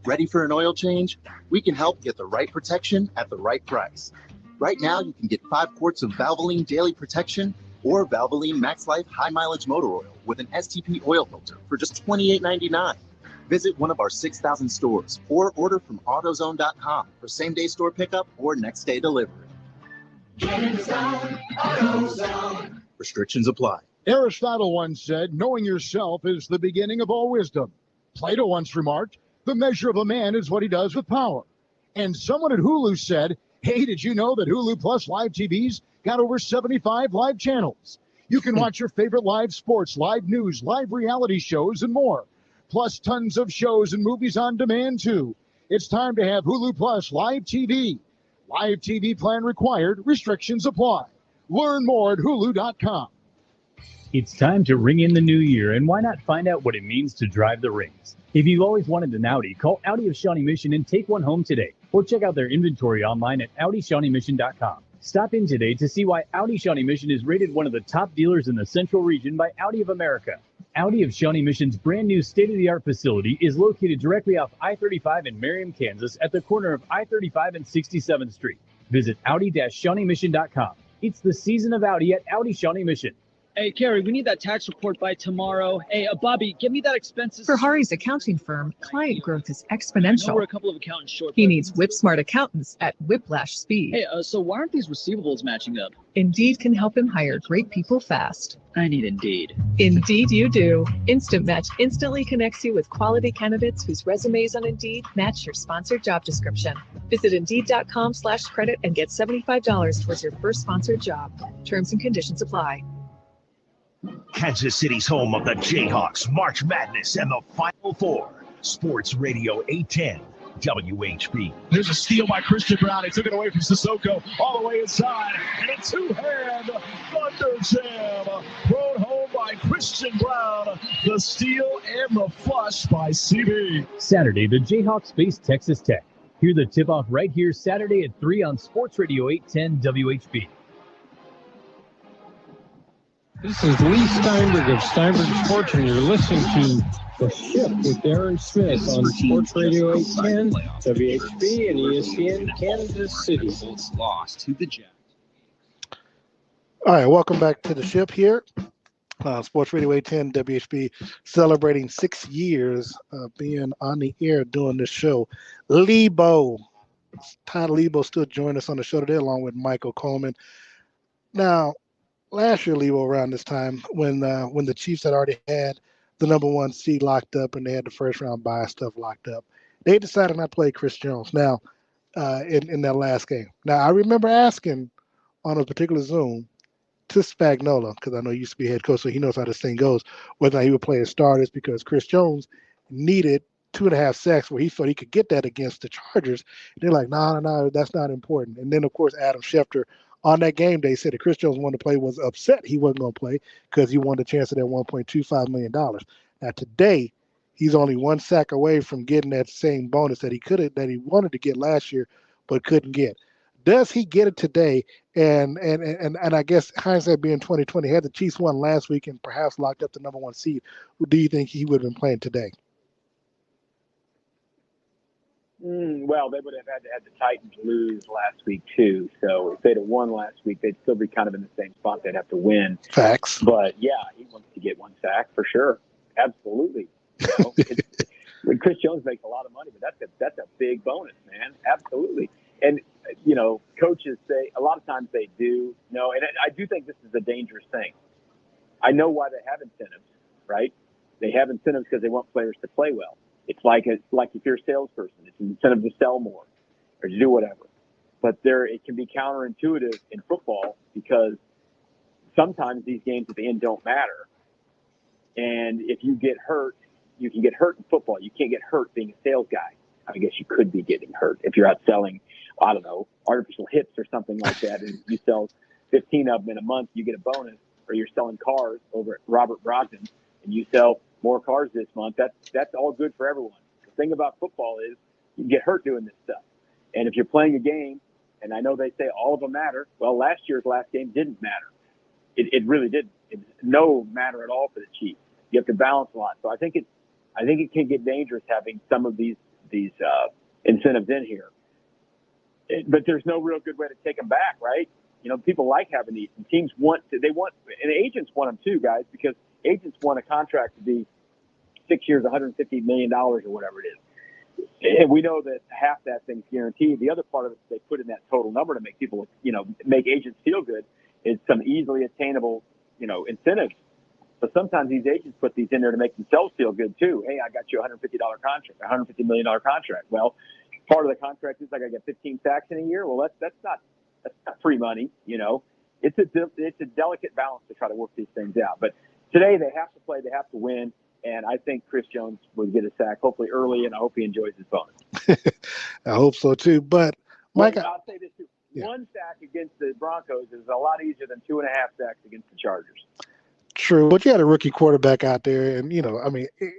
Ready for an oil change? We can help get the right protection at the right price. Right now, you can get 5 quarts of Valvoline Daily Protection or Valvoline Max Life High Mileage Motor Oil with an STP oil filter for just $28.99. Visit one of our 6,000 stores or order from AutoZone.com for same-day store pickup or next-day delivery. Get in zone, AutoZone. Restrictions apply. Aristotle once said, knowing yourself is the beginning of all wisdom. Plato once remarked, the measure of a man is what he does with power. And someone at Hulu said, hey, did you know that Hulu Plus Live TV's got over 75 live channels? You can watch your favorite live sports, live news, live reality shows, and more. Plus tons of shows and movies on demand, too. It's time to have Hulu Plus Live TV. Live TV plan required. Restrictions apply. Learn more at Hulu.com. It's time to ring in the new year, and why not find out what it means to drive the rings? If you've always wanted an Audi, call Audi of Shawnee Mission and take one home today. Or check out their inventory online at AudiShawneeMission.com. Stop in today to see why Audi Shawnee Mission is rated one of the top dealers in the Central region by Audi of America. Audi of Shawnee Mission's brand new state-of-the-art facility is located directly off I-35 in Merriam, Kansas at the corner of I-35 and 67th Street. Visit Audi-ShawneeMission.com. It's the season of Audi at Audi Shawnee Mission. Hey, Carrie, we need that tax report by tomorrow. Hey, Bobby, give me that expenses. For Hari's accounting firm, client growth is I know exponential. we're a couple of accountants short. He but- needs whip-smart accountants at whiplash speed. Hey, so why aren't these receivables matching up? Indeed can help him hire great people fast. I need Indeed. Indeed you do. Instant Match instantly connects you with quality candidates whose resumes on Indeed match your sponsored job description. Visit Indeed.com/credit and get $75 towards your first sponsored job. Terms and conditions apply. Kansas City's home of the Jayhawks, March Madness, and the Final Four. Sports Radio 810, WHB. There's a steal by Christian Brown. He took it away from Sissoko all the way inside. And a two-hand thunder jam thrown home by Christian Brown. The steal and the flush by CB. Saturday, the Jayhawks face Texas Tech. Hear the tip-off right here Saturday at 3 on Sports Radio 810 WHB. This is Lee Steinberg of Steinberg Sports, and you're listening to The Shift with Darren Smith on Sports Radio 810, WHB, and ESPN Kansas City. Lost to the Jets. All right, welcome back to The Shift here. Sports Radio 810 WHB celebrating 6 years of being on the air doing this show. Leabo, Todd Leabo still joined us on the show today along with Michael Coleman. Now, last year, Leabo, around this time, when the Chiefs had already had the number 1 seed locked up and they had the first round bye stuff locked up, they decided not to play Chris Jones now in that last game. Now, I remember asking on a particular Zoom to Spagnolo, because I know he used to be head coach, so he knows how this thing goes, whether or not he would play his starters, because Chris Jones needed 2.5 sacks where he thought he could get that against the Chargers. And they're like, no, that's not important. And then, of course, Adam Schefter on that game day said that Chris Jones wanted to play, was upset he wasn't going to play because he wanted a chance at that $1.25 million. Now, today, he's only 1 sack away from getting that same bonus that he wanted to get last year but couldn't get. Does he get it today? And I guess hindsight being 2020, had the Chiefs won last week and perhaps locked up the number 1 seed, do you think he would have been playing today? Well, they would have had to have the Titans lose last week too. So if they'd have won last week, they'd still be kind of in the same spot. They'd have to win. Facts. But yeah, he wants to get 1 sack for sure. Absolutely. You know, Chris Jones makes a lot of money, but that's a big bonus, man. Absolutely. And you know, coaches say a lot of times they do. No, and I do think this is a dangerous thing. I know why they have incentives, right? They have incentives because they want players to play well. It's like if you're a salesperson, it's an incentive to sell more or to do whatever. But it can be counterintuitive in football because sometimes these games at the end don't matter. And if you get hurt, you can get hurt in football. You can't get hurt being a sales guy. I guess you could be getting hurt if you're out selling, I don't know, artificial hips or something like that. And you sell 15 of them in a month, you get a bonus. Or you're selling cars over at Robert Brogdon and you sell more cars this month. That's all good for everyone. The thing about football is you get hurt doing this stuff. And if you're playing a game, and I know they say all of them matter, well, last year's last game didn't matter. It really didn't. It's no matter at all for the Chiefs. You have to balance a lot. So I think it can get dangerous having some of these incentives in here. But there's no real good way to take them back, right? You know, people like having these, and teams and agents want them too, guys, because agents want a contract to be 6 years, $150 million or whatever it is. And we know that half that thing's guaranteed. The other part of it they put in that total number to make people, make agents feel good is some easily attainable, incentives. But sometimes these agents put these in there to make themselves feel good too. Hey, I got you a $150 contract, $150 million contract. Well, part of the contract is I got to get 15 sacks in a year. Well, that's not free money, It's a delicate balance to try to work these things out. But today they have to play, they have to win, and I think Chris Jones will get a sack hopefully early, and I hope he enjoys his bonus. I hope so too. But Mike, I'll say this too: 1 sack against the Broncos is a lot easier than 2.5 sacks against the Chargers. True, but you had a rookie quarterback out there, and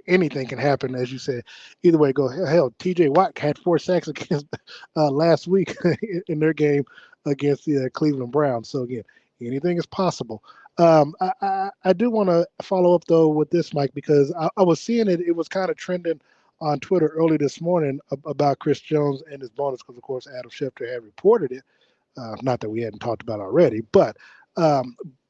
anything can happen, as you said. Either way, go hell. T.J. Watt had 4 sacks against last week in their game against the Cleveland Browns. So again, anything is possible. I do want to follow up though with this, Mike, because I was seeing it. It was kind of trending on Twitter early this morning about Chris Jones and his bonus, because of course Adam Schefter had reported it. Not that we hadn't talked about it already, but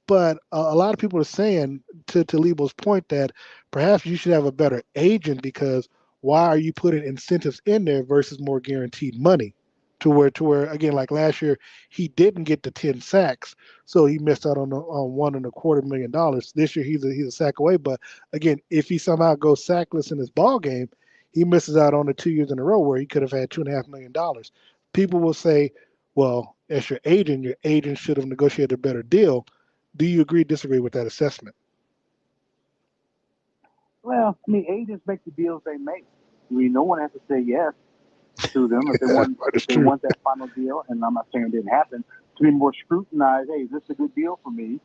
But a lot of people are saying, to Leabo's point, that perhaps you should have a better agent, because why are you putting incentives in there versus more guaranteed money? To where again, like last year, he didn't get the 10 sacks, so he missed out on $1.25 million. This year, he's a sack away. But again, if he somehow goes sackless in his ball game, he misses out on the 2 years in a row where he could have had $2.5 million. People will say, well, as your agent should have negotiated a better deal. Do you agree, disagree with that assessment? Well, I mean, agents make the deals they make. I mean, no one has to say yes to them if they want that final deal. And I'm not saying it didn't happen. To be more scrutinized, hey, is this a good deal for me?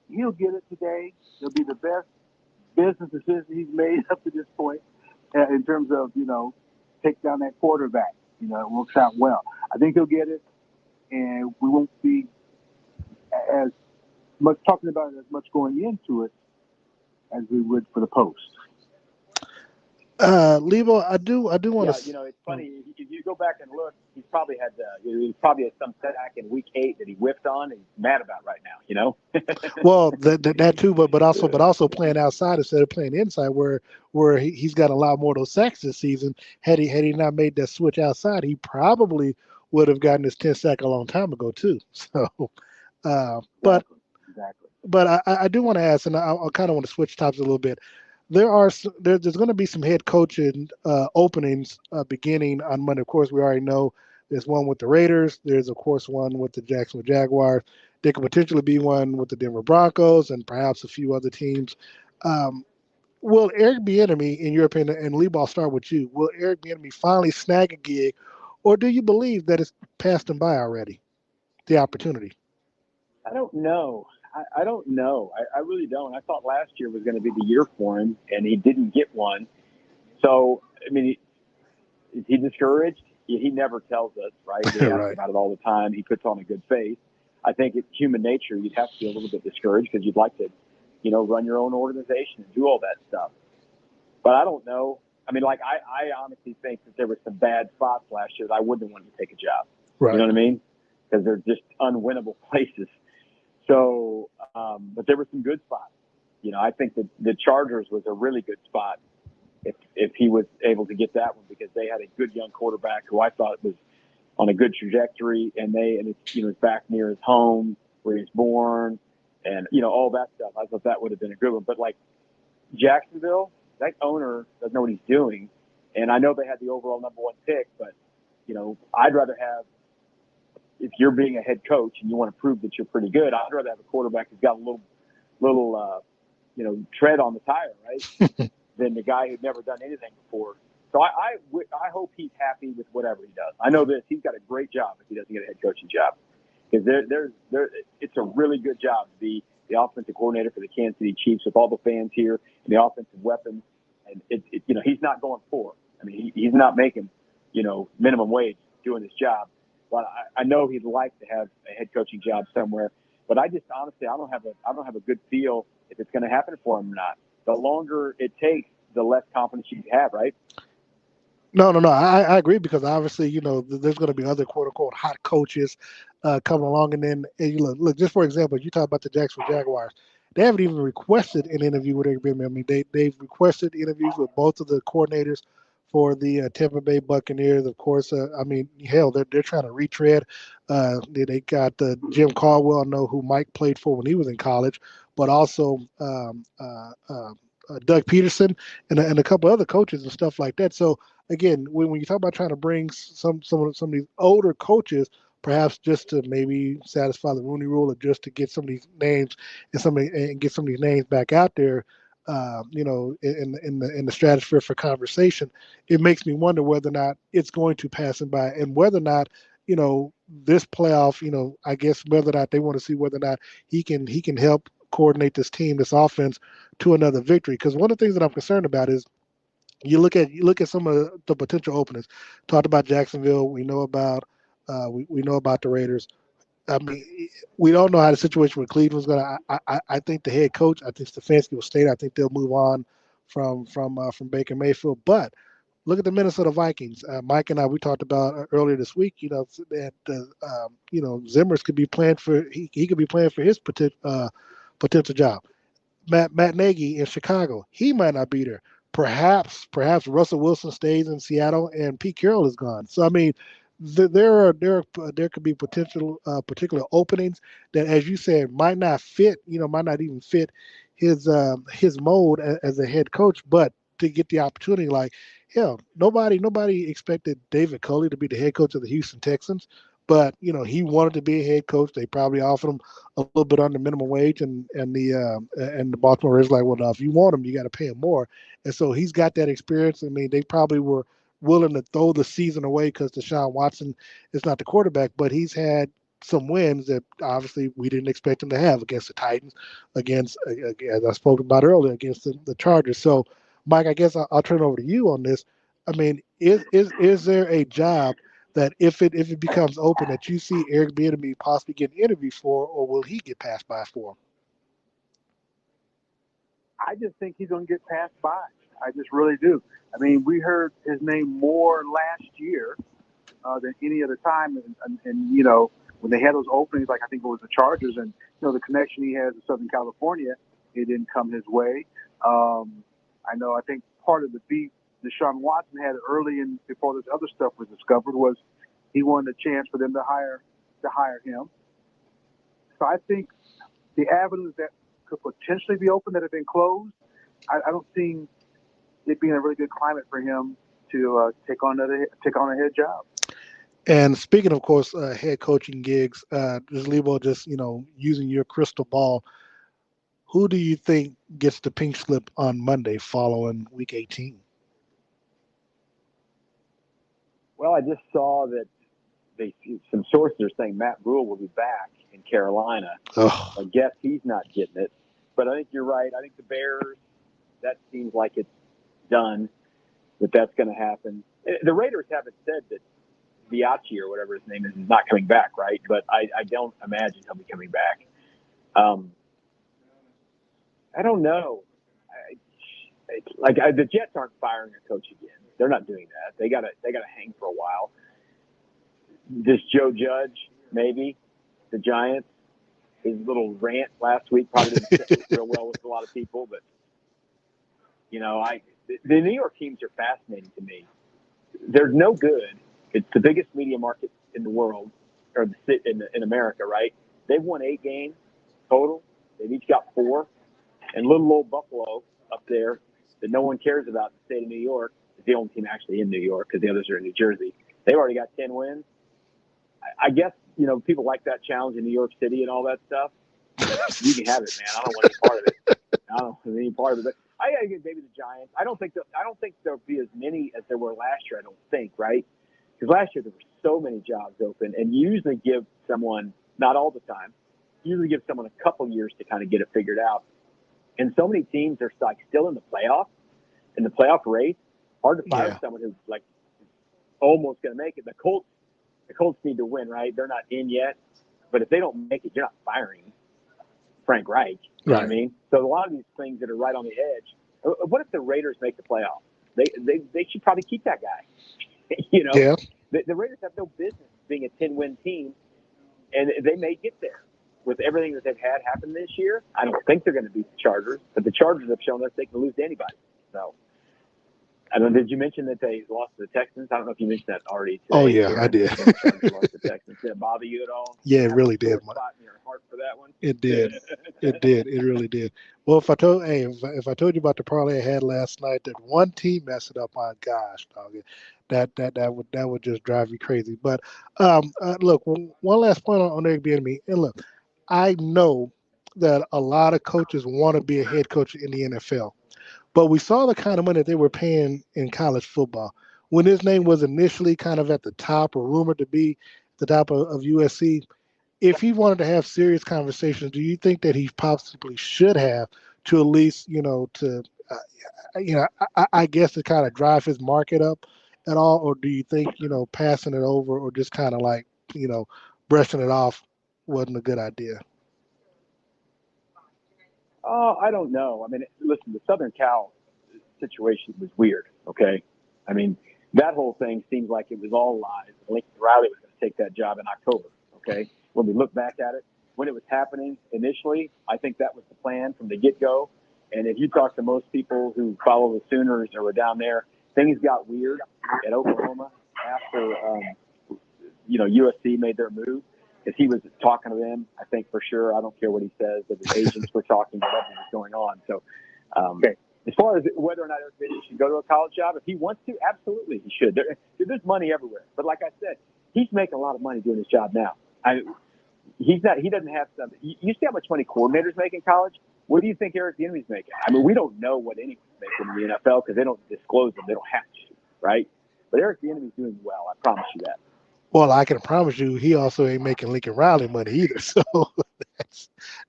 He'll get it today. It'll be the best business decision he's made up to this point in terms of, take down that quarterback. It works out well. I think he'll get it, and we won't be as much talking about it as much going into it as we would for the post. Leabo, I do want to. Yeah, it's funny. If you go back and look, he's probably had some setback in week 8 that he whiffed on, and he's mad about right now. Well, that too, but also playing outside instead of playing inside, where he's got a lot more of those sacks this season. Had he not made that switch outside, he probably would have gotten his 10 sack a long time ago too. So, but I do want to ask, and I kind of want to switch topics a little bit. There's going to be some head coaching openings beginning on Monday. Of course, we already know there's one with the Raiders. There's, of course, one with the Jacksonville Jaguars. There could potentially be one with the Denver Broncos and perhaps a few other teams. Will Eric Bieniemy, in your opinion, and Leabo, I'll start with you, will Eric Bieniemy finally snag a gig, or do you believe that it's passed him by already, the opportunity? I don't know. I don't know. I really don't. I thought last year was going to be the year for him, and he didn't get one. So, I mean, is he discouraged? He never tells us, right? We ask about it all the time. He puts on a good face. I think it's human nature. You'd have to be a little bit discouraged because you'd like to, run your own organization and do all that stuff. But I don't know. I mean, I honestly think that there were some bad spots last year that I wouldn't have wanted to take a job. Right. You know what I mean? Because they're just unwinnable places. So, but there were some good spots. I think that the Chargers was a really good spot if he was able to get that one, because they had a good young quarterback who I thought was on a good trajectory, and it's back near his home where he was born, and all that stuff. I thought that would have been a good one. But like Jacksonville, that owner doesn't know what he's doing, and I know they had the overall number 1 pick, but I'd rather have. If you're being a head coach and you want to prove that you're pretty good, I'd rather have a quarterback who's got a little tread on the tire, right, than the guy who'd never done anything before. So I hope he's happy with whatever he does. I know this: he's got a great job if he doesn't get a head coaching job, because it's a really good job to be the offensive coordinator for the Kansas City Chiefs with all the fans here and the offensive weapons. And he's not going poor. I mean, he's not making minimum wage doing his job. But I know he'd like to have a head coaching job somewhere. But I just honestly, I don't have a good feel if it's going to happen for him or not. The longer it takes, the less confidence you have, right? No. I agree, because obviously, there's going to be other quote unquote hot coaches coming along, and then you look. Just for example, you talk about the Jacksonville Jaguars. They haven't even requested an interview with Eric Bieniemy. I mean, they've requested interviews with both of the coordinators for the Tampa Bay Buccaneers. Of course, they're trying to retread. They got Jim Caldwell, I know, who Mike played for when he was in college, but also Doug Peterson and a couple other coaches and stuff like that. So again, when you talk about trying to bring some of these older coaches, perhaps just to maybe satisfy the Rooney Rule, or just to get some of these names and get some of these names back out there, in the stratosphere for conversation, it makes me wonder whether or not it's going to pass him by, and whether or not, this playoff, I guess whether or not they want to see whether or not he can help coordinate this team, this offense, to another victory. Because one of the things that I'm concerned about is you look at some of the potential openings. Talked about Jacksonville. We know about we know about the Raiders. I mean, we don't know how the situation with Cleveland's going to. I think the head coach, I think Stefanski will stay. I think they'll move on from Baker Mayfield. But Look at the Minnesota Vikings. Mike and I, we talked about earlier this week, that Zimmers could be playing for he could be playing for his potential job. Matt Nagy in Chicago, he might not be there. Perhaps Russell Wilson stays in Seattle and Pete Carroll is gone. So I mean, there could be particular openings that, as you said, might not even fit his mold as a head coach, but to get the opportunity, like hell, nobody expected David Culley to be the head coach of the Houston Texans. But he wanted to be a head coach. They probably offered him a little bit under minimum wage, and the Baltimore Ravens like, well, now if you want him, you got to pay him more. And so he's got that experience. I mean, they probably were willing to throw the season away because Deshaun Watson is not the quarterback, but he's had some wins that obviously we didn't expect him to have against the Titans, as I spoke about earlier, against the Chargers. So, Mike, I guess I'll turn it over to you on this. I mean, is there a job that if it becomes open that you see Eric Bieniemy possibly getting interviewed for, or will he get passed by for? I just think he's going to get passed by. I just really do. I mean, we heard his name more last year than any other time, and when they had those openings, like I think it was the Chargers, and the connection he has to Southern California, it didn't come his way. I think part of the beef Deshaun Watson had early in before this other stuff was discovered was he wanted a chance for them to hire him. So I think the avenues that could potentially be open that have been closed, I don't see it being a really good climate for him to take on a head job. And speaking, of course, head coaching gigs, just Leabo, just using your crystal ball, who do you think gets the pink slip on Monday following Week 18? Well, I just saw that some sources are saying Matt Rule will be back in Carolina. Oh. I guess he's not getting it. But I think you're right. I think the Bears, that seems like it's done, that's going to happen. The Raiders haven't said that Biaggi or whatever his name is not coming back, right? But I don't imagine he'll be coming back. I don't know. The Jets aren't firing a coach again. They're not doing that. They gotta hang for a while. This Joe Judge, maybe the Giants. His little rant last week probably didn't sit real well with a lot of people, but the New York teams are fascinating to me. They're no good. It's the biggest media market in the world, or in America, right? They've won 8 games total. They've each got 4, and little old Buffalo up there that no one cares about in the state of New York is the only team actually in New York because the others are in New Jersey. They've already got 10 wins. I guess, people like that challenge in New York City and all that stuff. You can have it, man. I don't want any part of it. I don't want any part of it. But I got to give maybe the Giants. I don't think there'll be as many as there were last year, I don't think, right? Because last year there were so many jobs open, and you usually give someone, not all the time, usually give someone a couple years to kind of get it figured out. And so many teams are still in the playoff race. Hard to fire someone who's almost going to make it. The Colts need to win, right? They're not in yet. But if they don't make it, you're not firing Frank Reich. You know what I mean? So a lot of these things that are right on the edge. What if the Raiders make the playoffs? They should probably keep that guy. Yeah. The Raiders have no business being a 10-win team, and they may get there. With everything that they've had happen this year, I don't think they're going to beat the Chargers, but the Chargers have shown us they can lose to anybody. So, I don't know, did you mention that they lost to the Texans? I don't know if you mentioned that already today. Oh, yeah, I did. The Chargers lost to the Texans. Did it bother you at all? Yeah, it really did. Spot in your heart for that one? It did. It did. It really did. Well, if I told you about the parlay I had last night, that one team messed it up, my gosh, dog, that would just drive you crazy. But look, one last point on Eric Bieniemy. And look, I know that a lot of coaches want to be a head coach in the NFL, but we saw the kind of money that they were paying in college football. When his name was initially kind of at the top or rumored to be at the top of USC, if he wanted to have serious conversations, do you think that he possibly should have to at least, I guess to kind of drive his market up at all? Or do you think, passing it over or just kind of brushing it off wasn't a good idea? Oh, I don't know. I mean, listen, the Southern Cal situation was weird, okay? I mean, that whole thing seems like it was all lies. Lincoln Riley was going to take that job in October, okay? When we look back at it, when it was happening initially, I think that was the plan from the get-go. And if you talk to most people who follow the Sooners or were down there, things got weird at Oklahoma after, USC made their move. Because he was talking to them, I think for sure. I don't care what he says, that his agents were talking, whatever was going on. So, as far as whether or not Eric Bieniemy should go to a college job, if he wants to, absolutely he should. There's money everywhere. But like I said, he's making a lot of money doing his job now. He doesn't have some. You see how much money coordinators make in college? What do you think Eric Bieniemy's making? I mean, we don't know what anyone's making in the NFL because they don't disclose them. They don't have to, right? But Eric Bieniemy's doing well. I promise you that. Well, I can promise you, he also ain't making Lincoln Riley money either. So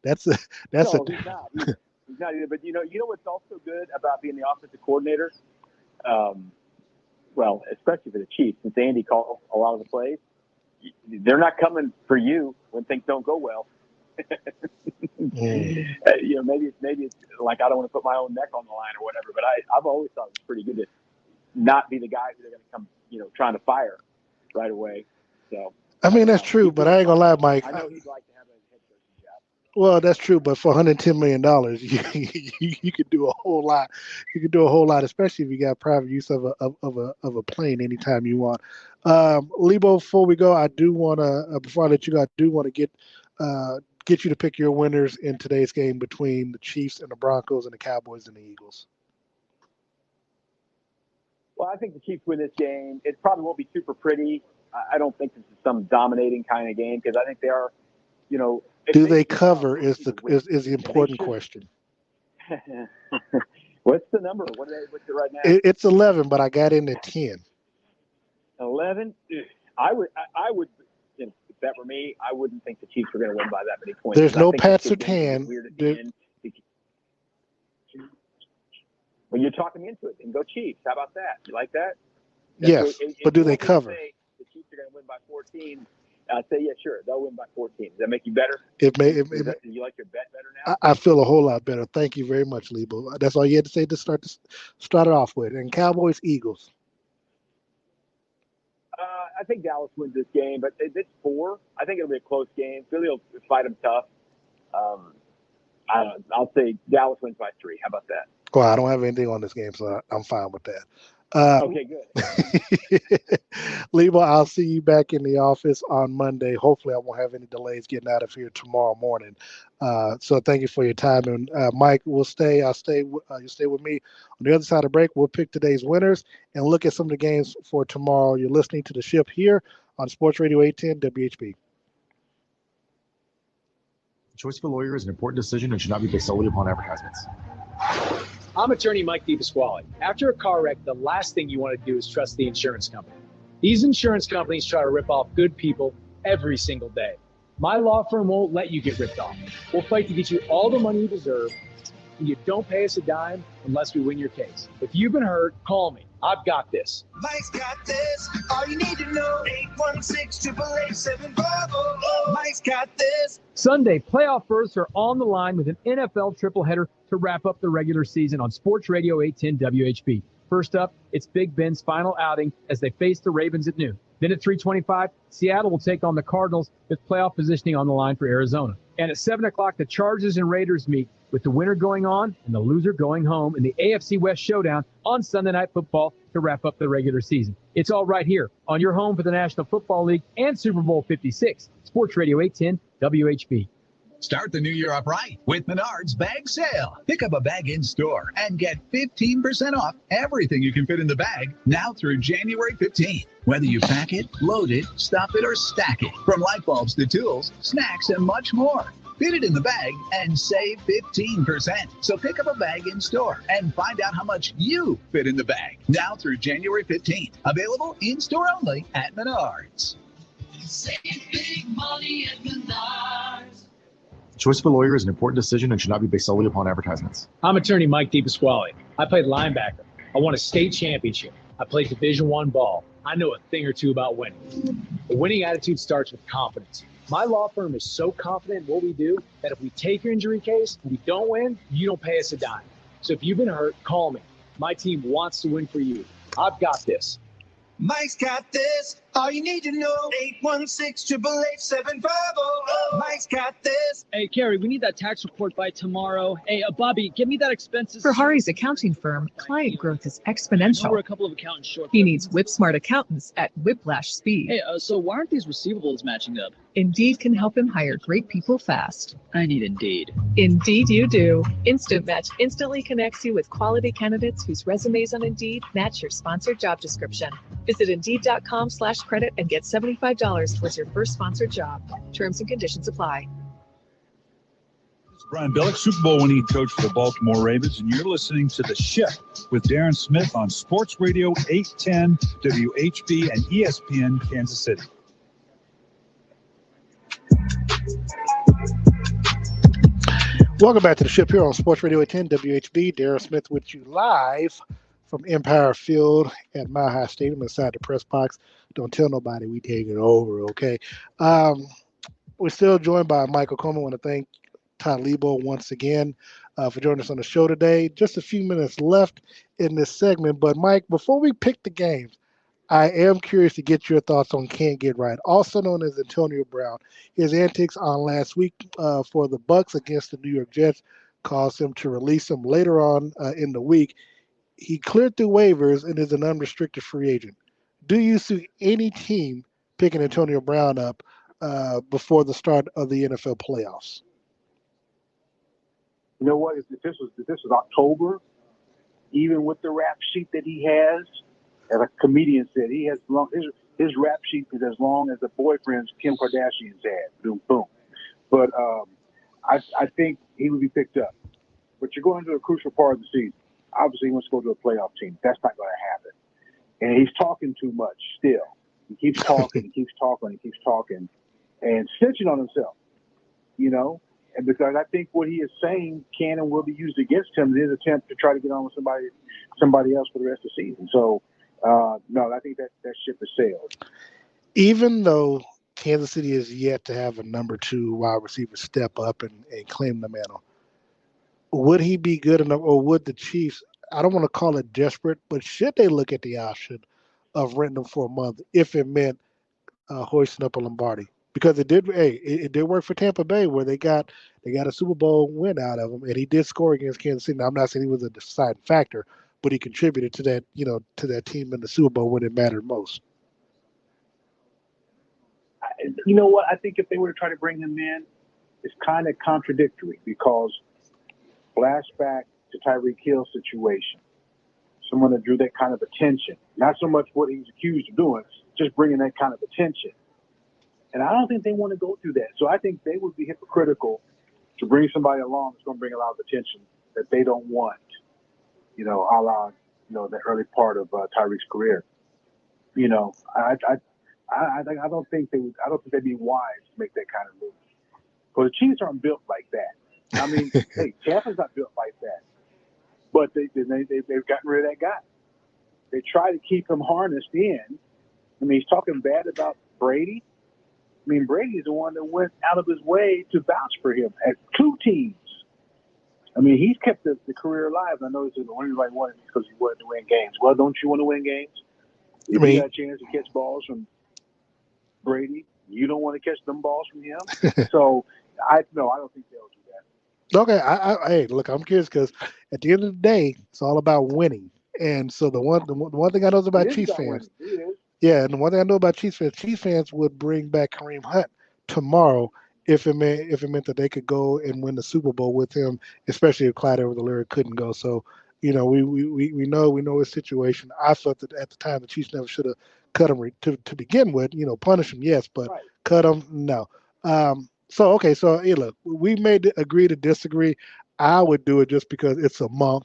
that's He's not either. He's not either. But you know what's also good about being the offensive coordinator? Well, especially for the Chiefs, since Andy calls a lot of the plays, they're not coming for you when things don't go well. Maybe it's like I don't want to put my own neck on the line or whatever. But I've always thought it was pretty good to not be the guy who they're going to come, trying to fire right away. So I mean, that's true, but I ain't gonna lie, Mike. I know he'd like to have a head coaching job. Well, that's true, but for $110 million, you could do a whole lot. You could do a whole lot, especially if you got private use of a plane anytime you want. Leabo, before we go, I do want to before I let you go, I do want to get you to pick your winners in today's game between the Chiefs and the Broncos and the Cowboys and the Eagles. Well, I think the Chiefs win this game. It probably won't be super pretty. I don't think this is some dominating kind of game because I think they are, Do they cover is the important question. What's the number? What's it right now? It's 11, but I got in at 10. 11? I would. If that were me, I wouldn't think the Chiefs were going to win by that many points. There's no Pat Surtain. Well, you're talking me into it. And go Chiefs. How about that? You like that? Yes, but do they cover? The Chiefs are going to win by 14. I'd say, yeah, sure. They'll win by 14. Does that make you better? Do you like your bet better now? I feel a whole lot better. Thank you very much, Leabo. That's all you had to say to start it off with. And Cowboys-Eagles. I think Dallas wins this game, but it's 4. I think it'll be a close game. Philly will fight them tough. I'll say Dallas wins by 3. How about that? Well, I don't have anything on this game, so I'm fine with that. Okay, good. Leabo, I'll see you back in the office on Monday. Hopefully, I won't have any delays getting out of here tomorrow morning. So thank you for your time. And Mike, I'll stay. You stay with me. On the other side of the break, we'll pick today's winners and look at some of the games for tomorrow. You're listening to The Shift here on Sports Radio 810 WHB. The choice of a lawyer is an important decision and should not be based solely upon advertisements. I'm attorney Mike DePasquale. After a car wreck, the last thing you want to do is trust the insurance company. These insurance companies try to rip off good people every single day. My law firm won't let you get ripped off. We'll fight to get you all the money you deserve, and you don't pay us a dime unless we win your case. If you've been hurt, call me. I've got this. Mike's got this. All you need to know, 816-888-7500. Mike's got this. Sunday, playoff berths are on the line with an NFL tripleheader to wrap up the regular season on Sports Radio 810 WHB. First up, it's Big Ben's final outing as they face the Ravens at noon. Then at 3:25, Seattle will take on the Cardinals with playoff positioning on the line for Arizona. And at 7 o'clock, the Chargers and Raiders meet with the winner going on and the loser going home in the AFC West Showdown on Sunday Night Football to wrap up the regular season. It's all right here on your home for the National Football League and Super Bowl 56, Sports Radio 810 WHB. Start the new year up right with Menards Bag Sale. Pick up a bag in store and get 15% off everything you can fit in the bag now through January 15th. Whether you pack it, load it, stuff it, or stack it. From light bulbs to tools, snacks, and much more. Fit it in the bag and save 15%. So pick up a bag in store and find out how much you fit in the bag now through January 15th. Available in store only at Menards. Save big money at Menards. The choice of a lawyer is an important decision and should not be based solely upon advertisements. I'm attorney Mike DePasquale. I played linebacker. I won a state championship. I played Division I ball. I know a thing or two about winning. A winning attitude starts with confidence. My law firm is so confident in what we do that if we take your injury case and we don't win, you don't pay us a dime. So if you've been hurt, call me. My team wants to win for you. I've got this. Mike's got this. All you need to know. 816-888-7500. Mike's got this. Hey, Carrie, we need that tax report by tomorrow. Hey, Bobby, give me that expenses. For Hari's accounting firm, client growth is exponential. We're a couple of accountants short. He needs whip-smart accountants at whiplash speed. Hey, so why aren't these receivables matching up? Indeed can help him hire great people fast. I need Indeed. Indeed you do. Instant Match instantly connects you with quality candidates whose resumes on Indeed match your sponsored job description. Visit Indeed.com/credit and get $75 towards your first sponsored job. Terms and conditions apply. Brian Billick, Super Bowl winning coach for the Baltimore Ravens, and you're listening to The Shift with Darren Smith on Sports Radio 810 WHB and ESPN Kansas City. Welcome back to The Shift here on Sports Radio 810 WHB. Darren Smith with you live from Empire Field at Mile High Stadium inside the press box. Don't tell nobody we take it over, okay? We're still joined by Michael Coleman. I want to thank Todd Leabo once again for joining us on the show today. Just a few minutes left in this segment. But, Mike, before we pick the games, I am curious to get your thoughts on Can't Get Right, also known as Antonio Brown. His antics on last week for the Bucs against the New York Jets caused him to release him later on in the week. He cleared through waivers and is an unrestricted free agent. Do you see any team picking Antonio Brown up before the start of the NFL playoffs? You know what? If this was October, even with the rap sheet that he has, as a comedian said, he has his rap sheet is as long as the boyfriends Kim Kardashian's had. Boom, boom. But I think he would be picked up. But you're going into a crucial part of the season. Obviously, he wants to go to a playoff team. That's not going to happen. And he's talking too much still. He keeps talking, he keeps talking, and snitching on himself, you know? And because I think what he is saying can and will be used against him in his attempt to try to get on with somebody else for the rest of the season. So, no, I think that ship has sailed. Even though Kansas City is yet to have a number 2 wide receiver step up and claim the mantle, would he be good enough, or would the Chiefs, I don't want to call it desperate, but should they look at the option of renting him for a month if it meant hoisting up a Lombardi? Because it did work for Tampa Bay, where they got a Super Bowl win out of him, and he did score against Kansas City. Now, I'm not saying he was a deciding factor, but he contributed to that, to that team in the Super Bowl when it mattered most. You know what? I think if they were to try to bring him in, it's kind of contradictory, because flashback to Tyreek Hill's situation, someone that drew that kind of attention, not so much what he was accused of doing, just bringing that kind of attention. And I don't think they want to go through that. So I think they would be hypocritical to bring somebody along that's going to bring a lot of attention that they don't want, a la, the early part of Tyreek's career. I don't think they'd be wise to make that kind of move. But the Chiefs aren't built like that. I mean, hey, Tampa's not built like that. But they've gotten rid of that guy. They try to keep him harnessed in. I mean, he's talking bad about Brady. I mean, Brady's the one that went out of his way to vouch for him at 2 teams. I mean, he's kept the career alive. I know he's the only right one because he wanted to win games. Well, don't you want to win games? If you got a chance to catch balls from Brady, you don't want to catch them balls from him. So, I don't think they'll do that. Okay, hey, look, I'm curious because at the end of the day, it's all about winning. And so the one thing I know about Chiefs fans, and the one thing I know about Chiefs fans would bring back Kareem Hunt tomorrow if it meant that they could go and win the Super Bowl with him, especially if Clyde Edwards-Helaire couldn't go. So, we know his situation. I thought that at the time the Chiefs never should have cut him to begin with. Punish him, yes, but cut him, no. So look, we may agree to disagree. I would do it just because it's a month.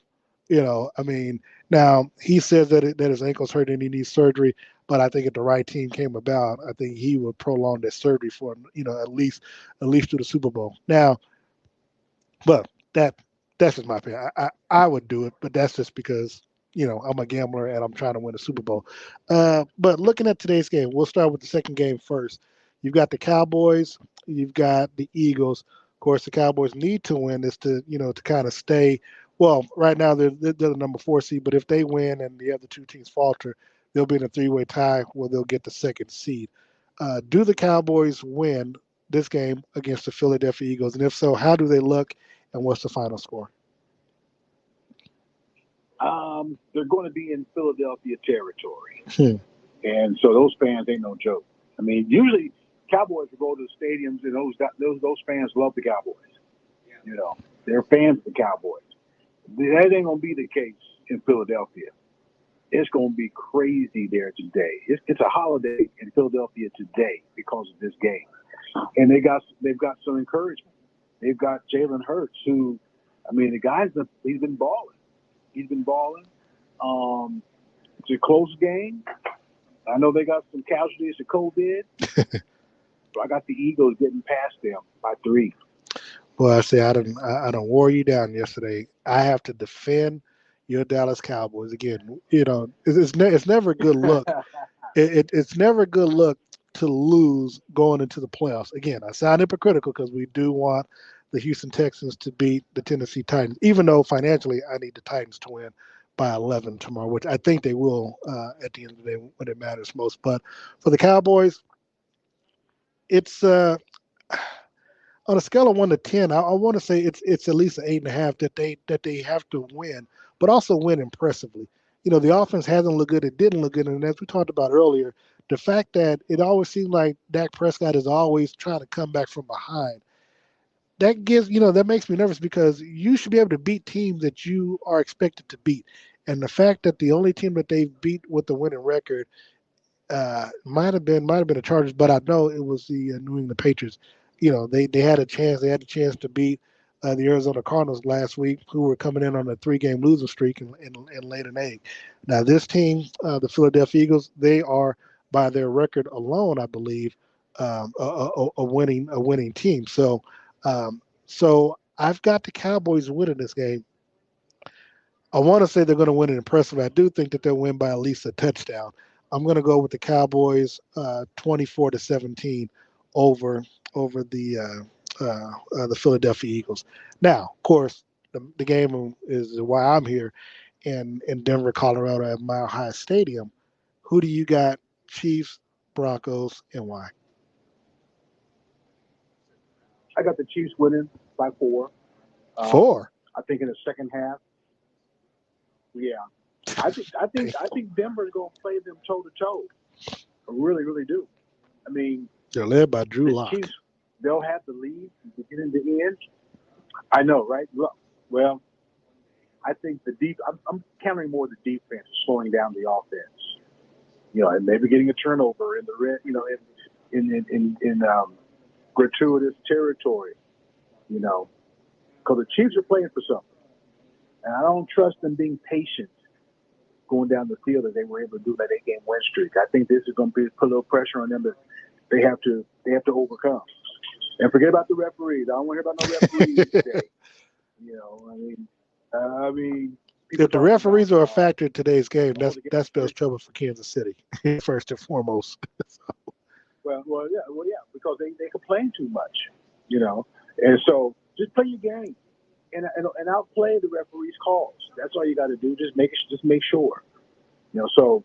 Now he says that his ankle's hurt and he needs surgery, but I think if the right team came about, I think he would prolong that surgery for at least through the Super Bowl. Now, but that's just my opinion. I would do it, but that's just because I'm a gambler and I'm trying to win a Super Bowl. But looking at today's game, we'll start with the second game first. You've got the Cowboys, you've got the Eagles. Of course, the Cowboys need to win this to kind of stay Well, right now they're the number 4 seed, but if they win and the other two teams falter, they'll be in a 3-way tie where they'll get the 2nd seed. Do the Cowboys win this game against the Philadelphia Eagles? And if so, how do they look and what's the final score? They're going to be in Philadelphia territory. And so those fans ain't no joke. I mean, usually Cowboys will go to the stadiums and those fans love the Cowboys. You know, they're fans of the Cowboys. That ain't going to be the case in Philadelphia. It's going to be crazy there today. It's a holiday in Philadelphia today because of this game. And they've got some encouragement. They've got Jalen Hurts, who, I mean, he's been balling. He's been balling. It's a close game. I know they got some casualties to COVID. So I got the Eagles getting past them by 3. Well, I say I don't wore you down yesterday. I have to defend your Dallas Cowboys again. You know, it's never a good look. It's never a good look to lose going into the playoffs. Again, I sound hypocritical because we do want the Houston Texans to beat the Tennessee Titans, even though financially I need the Titans to win by 11 tomorrow, which I think they will at the end of the day when it matters most. But for the Cowboys, it's on a scale of 1 to 10. I want to say it's at least an 8.5 that they have to win, but also win impressively. You know, the offense hasn't looked good. It didn't look good, and as we talked about earlier, the fact that it always seems like Dak Prescott is always trying to come back from behind. That makes me nervous because you should be able to beat teams that you are expected to beat. And the fact that the only team that they've beat with the winning record might have been the Chargers, but I know it was the New England Patriots. You know, they had a chance. They had a chance to beat the Arizona Cardinals last week, who were coming in on a 3-game losing streak and laid an egg. Now this team, the Philadelphia Eagles, they are by their record alone, I believe, a winning team. So I've got the Cowboys winning this game. I want to say they're going to win it impressively. I do think that they'll win by at least a touchdown. I'm going to go with the Cowboys 24-17 over the Philadelphia Eagles. Now, of course, the game is why I'm here in Denver, Colorado at Mile High Stadium. Who do you got? Chiefs, Broncos, and why? I got the Chiefs winning by 4. 4? I think in the second half. Yeah. I think Denver's going to play them toe to toe. I really, really do. I mean, they're led by Drew Lock. Chiefs, they'll have the lead from beginning to end. I know, right? Well, I think I'm countering more the defense, slowing down the offense. You know, and maybe getting a turnover in the red. You know, in gratuitous territory. You know, because the Chiefs are playing for something, and I don't trust them being patient going down the field as they were able to do that 8-game win streak. I think this is going to put a little pressure on them that they have to overcome. And forget about the referees. I don't want to hear about no referees today. You know, I mean. If the referees are a factor in today's game, that spells trouble for Kansas City, first and foremost. Well, yeah, because they complain too much, you know. And so just play your game and outplay the referees' calls. That's all you got to do. Just make sure, you know. So,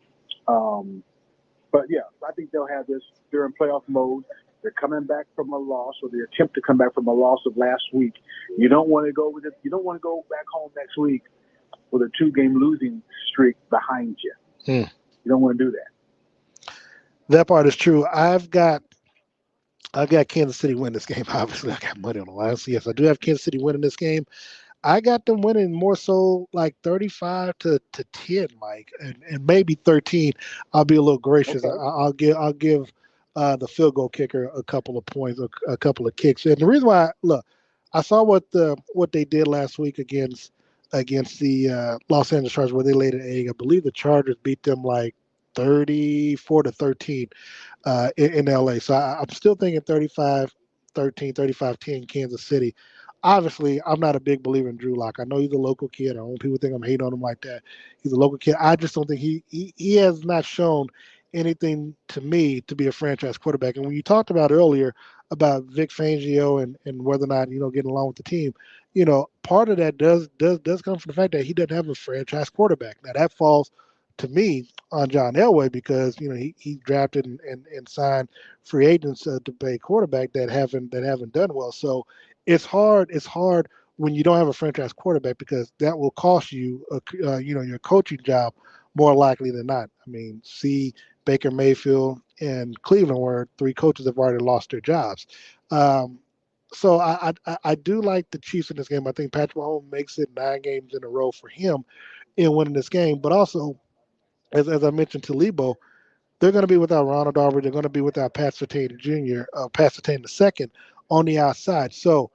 but yeah, I think they'll have this. They're in playoff mode. They're coming back from a loss, or the attempt to come back from a loss of last week. You don't want to go with it. You don't want to go back home next week with a 2-game losing streak behind you. You don't want to do that. That part is true. I've got Kansas City win this game. Obviously, I got money on the line. So yes, I do have Kansas City winning this game. I got them winning more so like 35 to 10, Mike, and maybe 13. I'll be a little gracious. Okay. I'll give the field goal kicker a couple of points, a couple of kicks. And the reason why, I saw what they did last week against the Los Angeles Chargers, where they laid an egg. I believe the Chargers beat them like 34-13 in LA. So I'm still thinking 35-13, 35-10 Kansas City. Obviously, I'm not a big believer in Drew Lock. I know he's a local kid. I don't want people to think I'm hating on him like that. He's a local kid. I just don't think he has not shown anything to me to be a franchise quarterback. And when you talked about earlier about Vic Fangio and whether or not, getting along with the team, part of that does come from the fact that he doesn't have a franchise quarterback. Now that falls to me on John Elway because, he drafted and signed free agents to play quarterback that haven't done well. So it's hard when you don't have a franchise quarterback because that will cost you, your coaching job more likely than not. I mean, see Baker Mayfield and Cleveland, where 3 coaches have already lost their jobs. So I do like the Chiefs in this game. I think Patrick Mahomes makes it 9 games in a row for him in winning this game. But also, as I mentioned to Leabo, they're going to be without Ronald Darby. They're going to be without Pat Surtain Jr., Pat Surtain II on the outside. So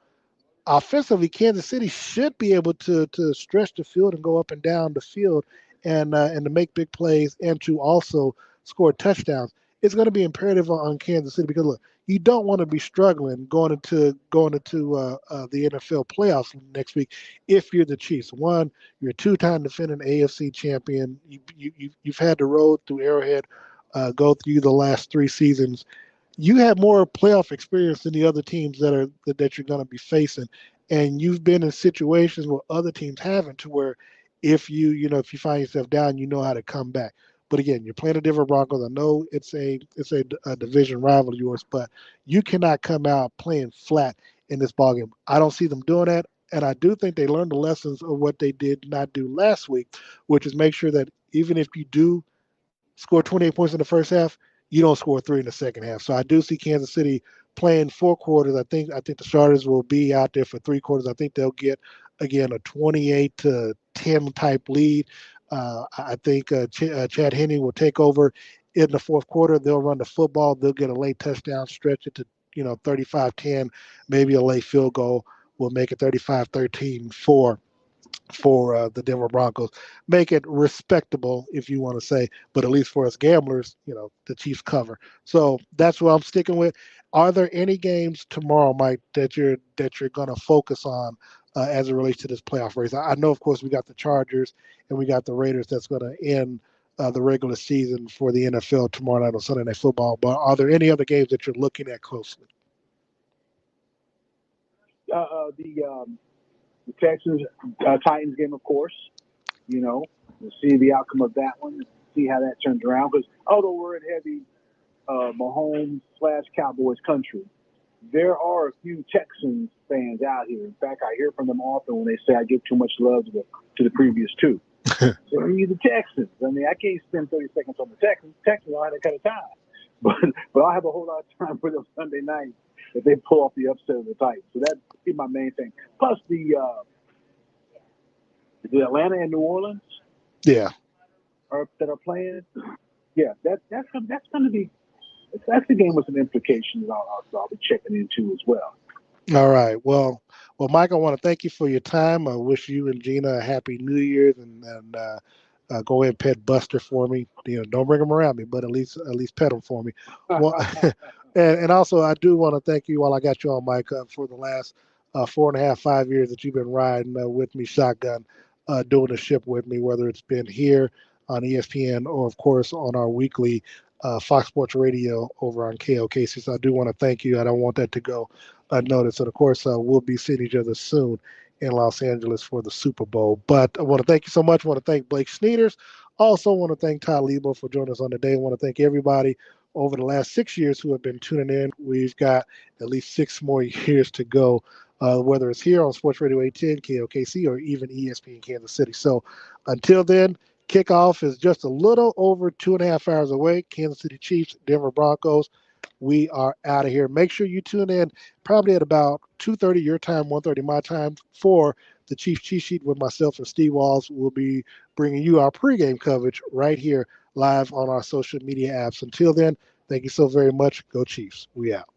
offensively, Kansas City should be able to stretch the field and go up and down the field and to make big plays and to also score touchdowns. It's going to be imperative on Kansas City because look, you don't want to be struggling going into the NFL playoffs next week if you're the Chiefs. One, you're a 2-time defending AFC champion. You've had the road through Arrowhead go through the last 3 seasons. You have more playoff experience than the other teams that you're going to be facing, and you've been in situations where other teams haven't. To where if you find yourself down, you know how to come back. But again, you're playing the Denver Broncos. I know it's a division rival of yours, but you cannot come out playing flat in this ballgame. I don't see them doing that, and I do think they learned the lessons of what they did not do last week, which is make sure that even if you do score 28 points in the first half, you don't score 3 in the second half. So I do see Kansas City playing 4 quarters. I think the starters will be out there for 3 quarters. I think they'll get, again, a 28-10 type lead. I think Chad Henne will take over in the fourth quarter. They'll run the football. They'll get a late touchdown, stretch it to 35-10, maybe a late field goal. Will make it 35-13 for the Denver Broncos. Make it respectable, if you want to say, but at least for us gamblers, the Chiefs cover. So that's what I'm sticking with. Are there any games tomorrow, Mike, that you're going to focus on as it relates to this playoff race? I know, of course, we got the Chargers and we got the Raiders that's going to end the regular season for the NFL tomorrow night on Sunday Night Football. But are there any other games that you're looking at closely? The Texans Titans game, of course. We'll see the outcome of that one, see how that turns around. Because although we're in heavy Mahomes/Cowboys country, there are a few Texans fans out here. In fact, I hear from them often when they say I give too much love to the previous 2. So you're the Texans. I mean, I can't spend 30 seconds on the Texans. I'll have that kind of time. But I'll have a whole lot of time for them Sunday night if they pull off the upset of the Titans. So that'd be my main thing. Plus the Atlanta and New Orleans, that are playing. Yeah, that's going to be the game with some implications. I'll be checking into as well. All right. Well, Mike, I want to thank you for your time. I wish you and Gina a happy New Year's, and go ahead and pet Buster for me. Don't bring him around me, but at least pet him for me. Well, and also I do want to thank you while I got you on, Mike, for the last 4.5, 5 years that you've been riding with me shotgun, doing the ship with me, whether it's been here on ESPN or, of course, on our weekly Fox Sports Radio over on KOKC. So I do want to thank you. I don't want that to go unnoticed. And, of course, we'll be seeing each other soon in Los Angeles for the Super Bowl. But I want to thank you so much. I want to thank Blake Sneeders. Also want to thank Todd Leabo for joining us on the day. I want to thank everybody over the last 6 years who have been tuning in. We've got at least 6 more years to go, whether it's here on Sports Radio 810, KOKC, or even ESPN Kansas City. So until then, kickoff is just a little over 2.5 hours away. Kansas City Chiefs, Denver Broncos. We are out of here. Make sure you tune in probably at about 2:30 your time, 1:30 my time, for the Chiefs Cheat Sheet with myself and Steve Walls. We'll be bringing you our pregame coverage right here live on our social media apps. Until then, thank you so very much. Go Chiefs. We out.